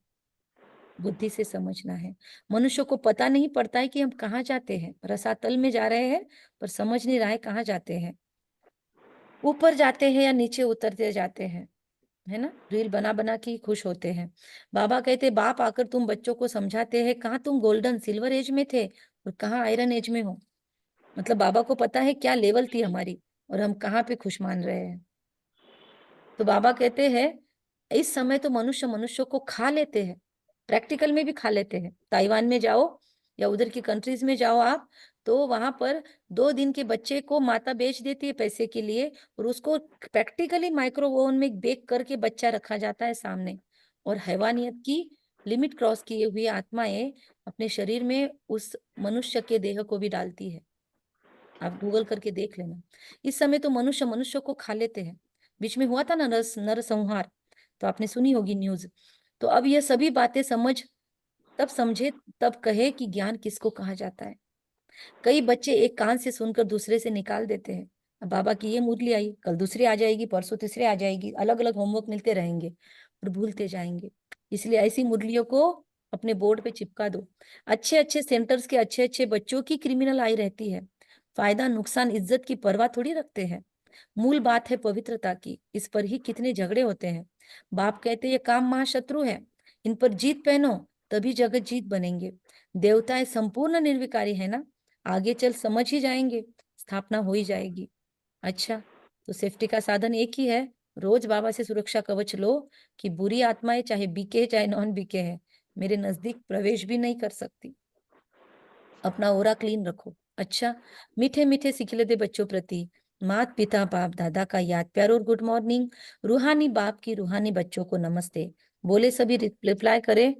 बुद्धि से समझना है। मनुष्य को पता नहीं पड़ता है कि हम कहाँ जाते हैं, रसातल में जा रहे हैं पर समझ नहीं रहा है कहाँ जाते हैं, ऊपर जाते हैं या नीचे उतरते जाते हैं, है ना। रील बना बना के ही खुश होते हैं। बाबा कहते बाप आकर तुम बच्चों को समझाते हैं, कहाँ तुम गोल्डन सिल्वर एज में थे और कहाँ आयरन एज में हो। मतलब बाबा को पता है क्या लेवल थी हमारी और हम कहाँ पे खुश मान रहे हैं। तो बाबा कहते हैं इस समय तो मनुष्य मनुष्य को खा लेते हैं, प्रैक्टिकल में भी खा लेते हैं। ताइवान में जाओ या उधर की कंट्रीज में जाओ आप, तो वहां पर 2 दिन के बच्चे को माता बेच देती है पैसे के लिए, और उसको प्रैक्टिकली माइक्रोवेव में बेक करके बच्चा रखा जाता है सामने। और हैवानियत की लिमिट क्रॉस किए हुए आत्माएं अपने शरीर में उस मनुष्य के देह को भी डालती है। आप गूगल करके देख लेना। इस समय तो मनुष्य मनुष्य को खा लेते हैं। बीच में हुआ था ना नरसंहार, तो आपने सुनी होगी न्यूज। तो अब ये सभी बातें तब समझे तब कहे कि ज्ञान किसको कहा जाता है। कई बच्चे एक कान से सुनकर दूसरे से निकाल देते हैं। अब बाबा की ये मुरली आई, कल दूसरी आ जाएगी, परसों तीसरी आ जाएगी, अलग अलग होमवर्क मिलते रहेंगे और भूलते जाएंगे। इसलिए ऐसी मुरलियों को अपने बोर्ड पे चिपका दो। अच्छे अच्छे सेंटर्स के अच्छे अच्छे बच्चों की क्रिमिनल आई रहती है। फायदा नुकसान इज्जत की परवाह थोड़ी रखते हैं। मूल बात है पवित्रता की, इस पर ही कितने झगड़े होते हैं। बाप कहते ये काम महाशत्रु है, इन पर जीत पहनो तभी जगत जीत बनेंगे। देवताएं संपूर्ण निर्विकारी है ना, आगे चल समझ ही जाएंगे, स्थापना हो ही जाएगी। अच्छा, तो सेफ्टी का साधन एक ही है, रोज बाबा से सुरक्षा कवच लो कि बुरी आत्माएं चाहे बीके है चाहे नॉन बीके है, मेरे नजदीक प्रवेश भी नहीं कर सकती। अपना ओरा क्लीन रखो। अच्छा, मीठे मीठे सिखिलते बच्चों प्रति माता पिता बाप दादा का याद प्यार और गुड मॉर्निंग। रूहानी बाप की रूहानी बच्चों को नमस्ते। बोले सभी, रिप्लाई करें।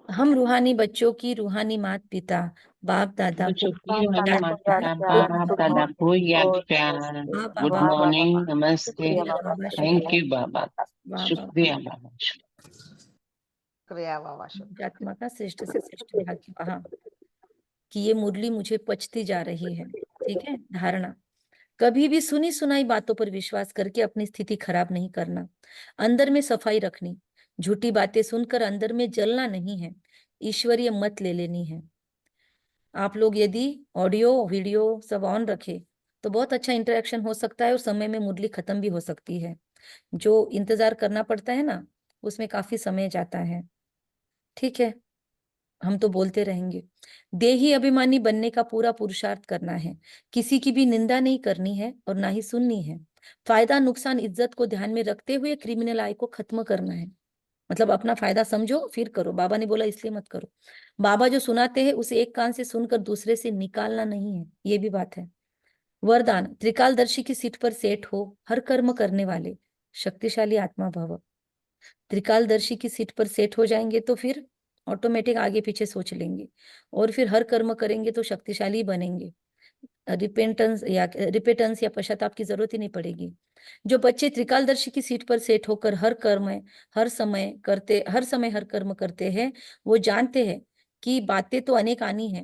हम रूहानी बच्चों की रूहानी माता पिता बाप दादा को बच्चों की बाप रूहानी दादा को माता याद पिता प्यार बाप गुड दादा मॉर्निंग को याद और प्यार वाह गुड बाबा, वाह बाबा, मॉर्निंग, नमस्ते, शुक्रिया शुक्रिया बाबा, बाबा, थैंक शुक्रिया यू बाबा, वाह बाबा। शुक्रिया बाबा, शुक्रिया बाबा, शुक्रिया। आत्मा का श्रेष्ठ से श्रेष्ठ भाग की वहाँ कि ये मुरली मुझे पचती जा रही है। ठीक है, धारणा। कभी भी सुनी सुनाई बातों पर विश्वास करके अपनी स्थिति खराब नहीं करना। अंदर में सफाई रखनी। झूठी बातें सुनकर अंदर में जलना नहीं है। ईश्वरीय मत ले लेनी है। आप लोग यदि ऑडियो वीडियो सब ऑन रखे तो बहुत अच्छा इंटरेक्शन हो सकता है और समय में मुरली खत्म भी हो सकती है। जो इंतजार करना पड़ता है ना, उसमें काफी समय जाता है। ठीक है, हम तो बोलते रहेंगे। देही अभिमानी बनने का पूरा पुरुषार्थ करना है। किसी की भी निंदा नहीं करनी है और ना ही सुननी है। फायदा नुकसान इज्जत को ध्यान में रखते हुए क्रिमिनल आई को खत्म करना है। मतलब अपना फायदा समझो फिर करो। बाबा ने बोला इसलिए मत करो। बाबा जो सुनाते हैं उसे एक कान से सुनकर दूसरे से निकालना नहीं है, ये भी बात है। वरदान, त्रिकालदर्शी की सीट पर सेट हो, हर कर्म करने वाले शक्तिशाली आत्मा भव। त्रिकालदर्शी की सीट पर सेट हो जाएंगे तो फिर ऑटोमेटिक आगे पीछे सोच लेंगे और फिर हर कर्म करेंगे तो शक्तिशाली बनेंगे। रिपेटेंस या पश्चाताप की जरूरत ही नहीं पड़ेगी। जो बच्चे त्रिकालदर्शी की सीट पर सेट होकर हर समय हर कर्म करते हैं, वो जानते हैं कि बातें तो अनेक आनी है,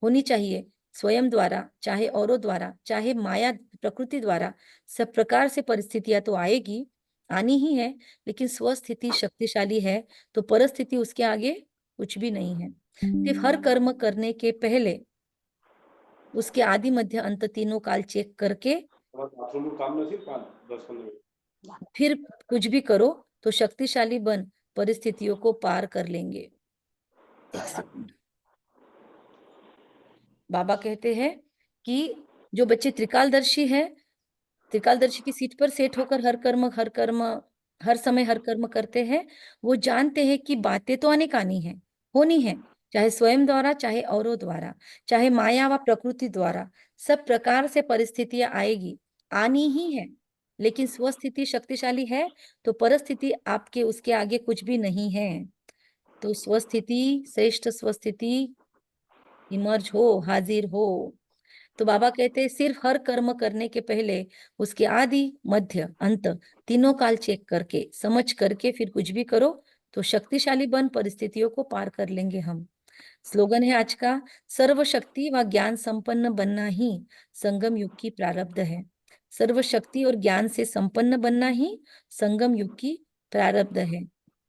होनी चाहिए, स्वयं द्वारा चाहे औरों द्वारा चाहे माया प्रकृति द्वारा। सब प्रकार से परिस्थितियां तो आएगी, आनी ही है, लेकिन स्वस्थिति शक्तिशाली है तो परिस्थिति उसके आगे कुछ भी नहीं है। सिर्फ हर कर्म करने के पहले उसके आदि मध्य अंत तीनों काल चेक करके फिर कुछ भी करो तो शक्तिशाली बन परिस्थितियों को पार कर लेंगे। एक सेकंड। बाबा कहते हैं कि जो बच्चे त्रिकालदर्शी है, त्रिकालदर्शी की सीट पर सेट होकर हर समय हर कर्म करते हैं, वो जानते हैं कि बातें तो अनेक आनी है, होनी है, चाहे स्वयं द्वारा चाहे औरों द्वारा चाहे माया व प्रकृति द्वारा। सब प्रकार से परिस्थितियां आएगी, आनी ही है, लेकिन स्वस्थिति शक्तिशाली है तो परिस्थिति आपके उसके आगे कुछ भी नहीं है। तो स्वस्थिति, श्रेष्ठ स्वस्थिति इमर्ज हो, हाजिर हो। तो बाबा कहते हैं सिर्फ हर कर्म करने के पहले उसके आदि मध्य अंत तीनों काल चेक करके समझ करके फिर कुछ भी करो तो शक्तिशाली बन परिस्थितियों को पार कर लेंगे हम। स्लोगन है आज का, सर्वशक्ति व ज्ञान संपन्न बनना ही संगम युग की प्रारब्ध है। सर्वशक्ति और ज्ञान से संपन्न बनना ही संगम युग की प्रारब्ध है।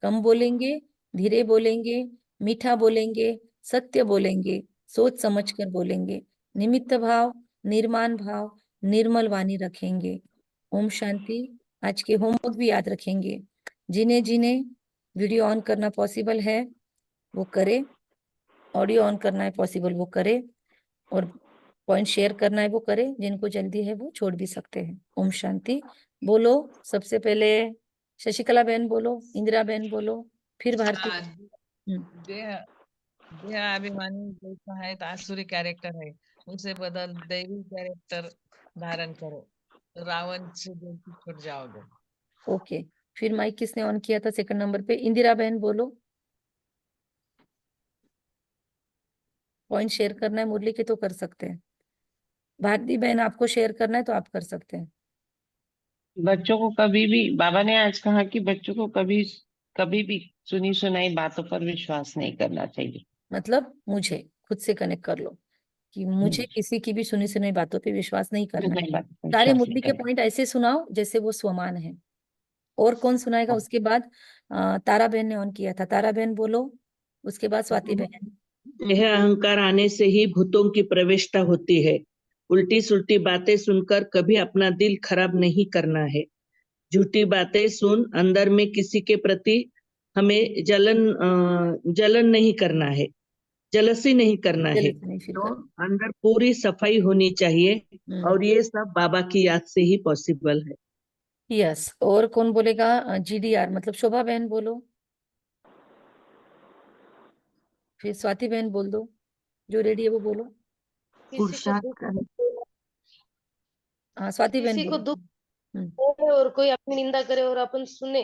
कम बोलेंगे, धीरे बोलेंगे, मीठा बोलेंगे, सत्य बोलेंगे, सोच समझ कर बोलेंगे, निमित्त भाव, निर्माण भाव, निर्मल वाणी रखेंगे। ओम शांति। आज के होमवर्क भी याद रखेंगे। जिन्हें जिन्हें वीडियो ऑन करना पॉसिबल है वो करे, ऑडियो ऑन करना है पॉसिबल वो करे, और पॉइंट शेयर करना है वो करे, जिनको जल्दी है वो छोड़ भी सकते हैं। ओम शांति। बोलो सबसे पहले शशिकला बहन बोलो, इंदिरा बहन बोलो, फिर भारती। देह देह अभिमानी जैसा है तो आसुरी कैरेक्टर है, उसे बदल दैवी कैरेक्टर धारण करो तो रावण से जल्दी छूट जाओगे। ओके, फिर माइक किसने ऑन किया था सेकंड नंबर पे? इंदिरा बहन बोलो। पॉइंट शेयर करना है मुरली के तो कर सकते हैं। भारती बहन आपको शेयर करना है तो आप कर सकते हैं। बच्चों को कभी भी, बाबा ने आज कहा कि बच्चों को कभी कभी भी सुनी सुनाई बातों पर विश्वास नहीं करना चाहिए। मतलब मुझे खुद से कनेक्ट कर लो कि मुझे किसी की भी सुनी सुनाई बातों पे विश्वास नहीं करना है। नहीं, बात पर सारे विश्वास नहीं मुरली के करना। पॉइंट ऐसे सुनाओ जैसे वो स्वमान है। और कौन सुनाएगा उसके बाद? तारा बहन ने ऑन किया था, तारा बहन बोलो। उसके बाद स्वाति बहन। यह अहंकार आने से ही भूतों की प्रवेशता होती है। उल्टी सुल्टी बातें सुनकर कभी अपना दिल खराब नहीं करना है। झूठी बातें सुन अंदर में किसी के प्रति हमें जलन नहीं करना है, जलसी नहीं करना है। जल्दी नहीं फिर तो कर। अंदर पूरी सफाई होनी चाहिए और ये सब बाबा की याद से ही पॉसिबल है। यस। और कौन बोलेगा? GDR मतलब शोभा बहन बोलो, फिर स्वाति बहन बोल दो, जो रेडी है वो बोलो। किसी को दुख हाँ स्वाति बहन किसी को बोलो। दुख हम्म, हो और कोई अपनी निंदा करे और अपन सुने,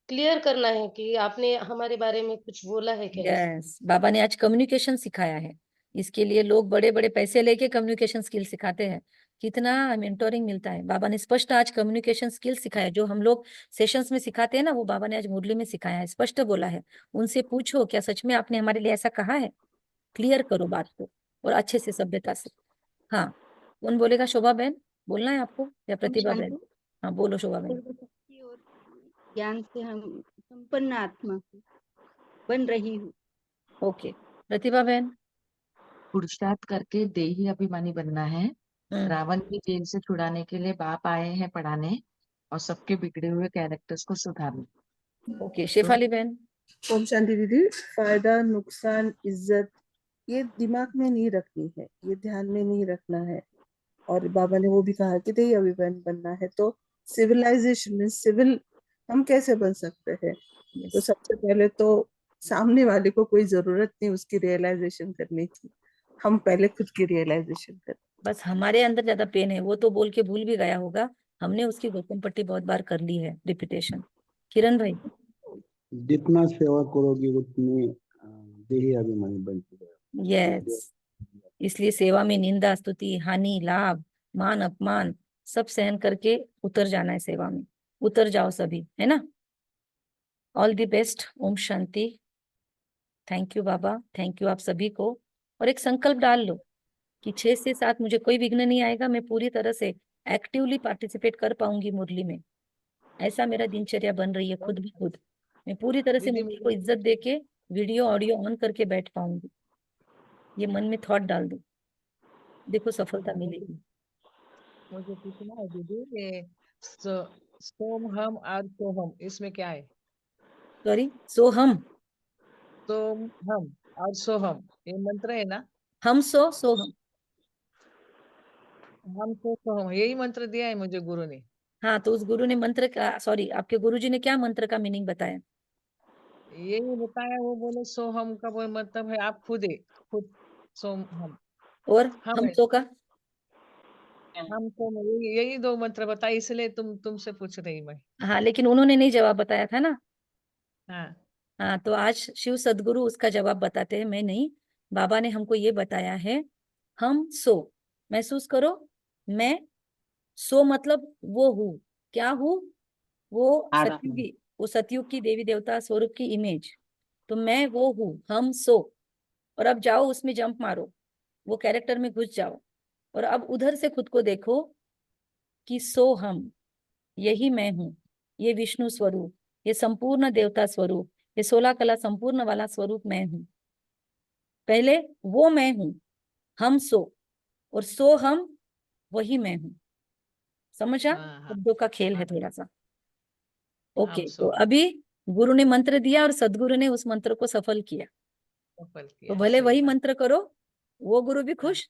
क्लियर करना है कि आपने हमारे बारे में कुछ बोला है क्या ऐसा। यस, बाबा ने आज कम्युनिकेशन सिखाया है। इसके लिए लोग बड़े बड़े पैसे लेके कम्युनिकेशन स्किल सिखाते हैं। कितना मेंटोरिंग मिलता है। बाबा ने स्पष्ट आज कम्युनिकेशन स्किल सिखाया। जो हम लोग सेशंस में सिखाते हैं ना, वो बाबा ने आज मुरली में सिखाया है। स्पष्ट बोला है, उनसे पूछो क्या सच में आपने हमारे लिए ऐसा कहा है। क्लियर करो बात को और अच्छे से, सभ्यता से। हाँ, कौन बोलेगा? शोभा बहन बोलना है आपको या ओम प्रतिभा बहन? शांति। हाँ बोलो शोभा बहन। सर्वशक्ति और ज्ञान से हम संपन्न आत्मा बन रही हूँ। ओके, प्रतिभा बहन। पुरुषार्थ करके देही अभिमानी बनना है। रावण की जेल से छुड़ाने के लिए बाप आए हैं पढ़ाने और सबके बिगड़े हुए कैरेक्टर्स को सुधारने। ओके, शेफाली बहन। ओम शांति दीदी। फायदा, नुकसान, इज्जत, ये दिमाग में नहीं रखनी है, ये ध्यान में नहीं रखना है। और बाबा ने वो भी कहा कि देही अभिमानी बनना है। तो सिविलाइजेशन में सिविल हम कैसे बन सकते हैं? तो सबसे पहले तो सामने वाले को कोई जरूरत नहीं उसकी रियलाइजेशन करने की, हम पहले खुद की रियलाइजेशन करें। बस हमारे अंदर ज्यादा पेन है, वो तो बोल के भूल भी गया होगा। हमने उसकी गौतम पट्टी बहुत बार कर ली है, रिपीटेशन। किरण भाई। जितना सेवा करोगे उतनी देही अभिमानी बनती है। यस, इसलिए सेवा में निंदा, स्तुति, हानि, लाभ, मान, अपमान सब सहन करके उतर जाना है सेवा में। उतर जाओ सभी, है ना। All the best. Om Shanti. Thank you बाबा, थैंक यू आप सभी को। और एक संकल्प डाल लो कि 6 से 7 मुझे कोई विघ्न नहीं आएगा, मैं पूरी तरह से एक्टिवली पार्टिसिपेट कर पाऊंगी मुरली में। ऐसा मेरा दिनचर्या बन रही है खुद भी खुद। मैं पूरी तरह से दीदी मुरली को इज्जत देके वीडियो ऑडियो ऑन करके बैठ पाऊंगी। ये मन में थॉट डाल दो, देखो सफलता मिलेगी। मुझे पूछना है दीदी, ये सोम हम और सोहम, इसमें क्या है? सॉरी, सोहम। सोम हम और सोहम, ये मंत्र है ना? हम सो सोहम। हम सोहम, यही मंत्र दिया है मुझे गुरु ने। हाँ, तो उस गुरु ने मंत्र का, सॉरी आपके गुरुजी ने क्या मंत्र का मीनिंग बताया? यही बताया, वो बोले सोहम का वो मतलब है आप खुद है, खुद सोम हम। और हम हम है, सो का? हम सोम, यही 2 मंत्र बताए, इसलिए तुमसे पूछ रही मैं। हाँ, लेकिन उन्होंने नहीं जवाब बताया था ना। हाँ, हाँ, तो आज शिव सदगुरु उसका जवाब बताते हैं, मैं नहीं। बाबा ने हमको ये बताया है, हम सो। महसूस करो, मैं सो मतलब वो हूँ। क्या हूँ? वो सतयुगी, वो सतयुग की देवी देवता स्वरूप की इमेज। तो मैं वो हूँ, हम सो। और अब जाओ उसमें जंप मारो, वो कैरेक्टर में घुस जाओ। और अब उधर से खुद को देखो कि सो हम, यही मैं हूँ। ये विष्णु स्वरूप, ये संपूर्ण देवता स्वरूप, ये 16 कला संपूर्ण वाला स्वरूप मैं हूँ। पहले वो मैं हूँ, हम सो, और सो हम, वही मैं हूँ। समझा? हाँ, शब्दों का खेल है हाँ, थोड़ा सा। हम ओके, तो सो अभी गुरु ने मंत्र दिया और सदगुरु ने उस मंत्र को सफल किया। सफल तो किया, भले सही वही बात। मंत्र करो, वो गुरु भी हाँ, खुश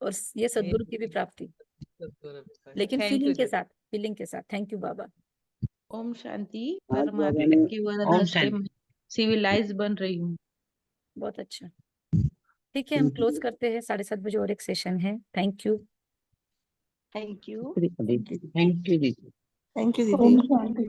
और ये सदगुरु की भी प्राप्ति, लेकिन थैंक यू फीलिंग के दीदी। साथ, फीलिंग के साथ। थैंक यू बाबा। ओम शांति। आज परमात्मा बाबा ने की ओम वरदान से शांति। मैं सिविलाइज बन रही हूँ। बहुत अच्छा। ठीक है, हम क्लोज करते हैं। 7:30 बजे और एक सेशन है। Thank you. Thank you. Thank you दीदी। थैंक यू ओम दीदी। शांति।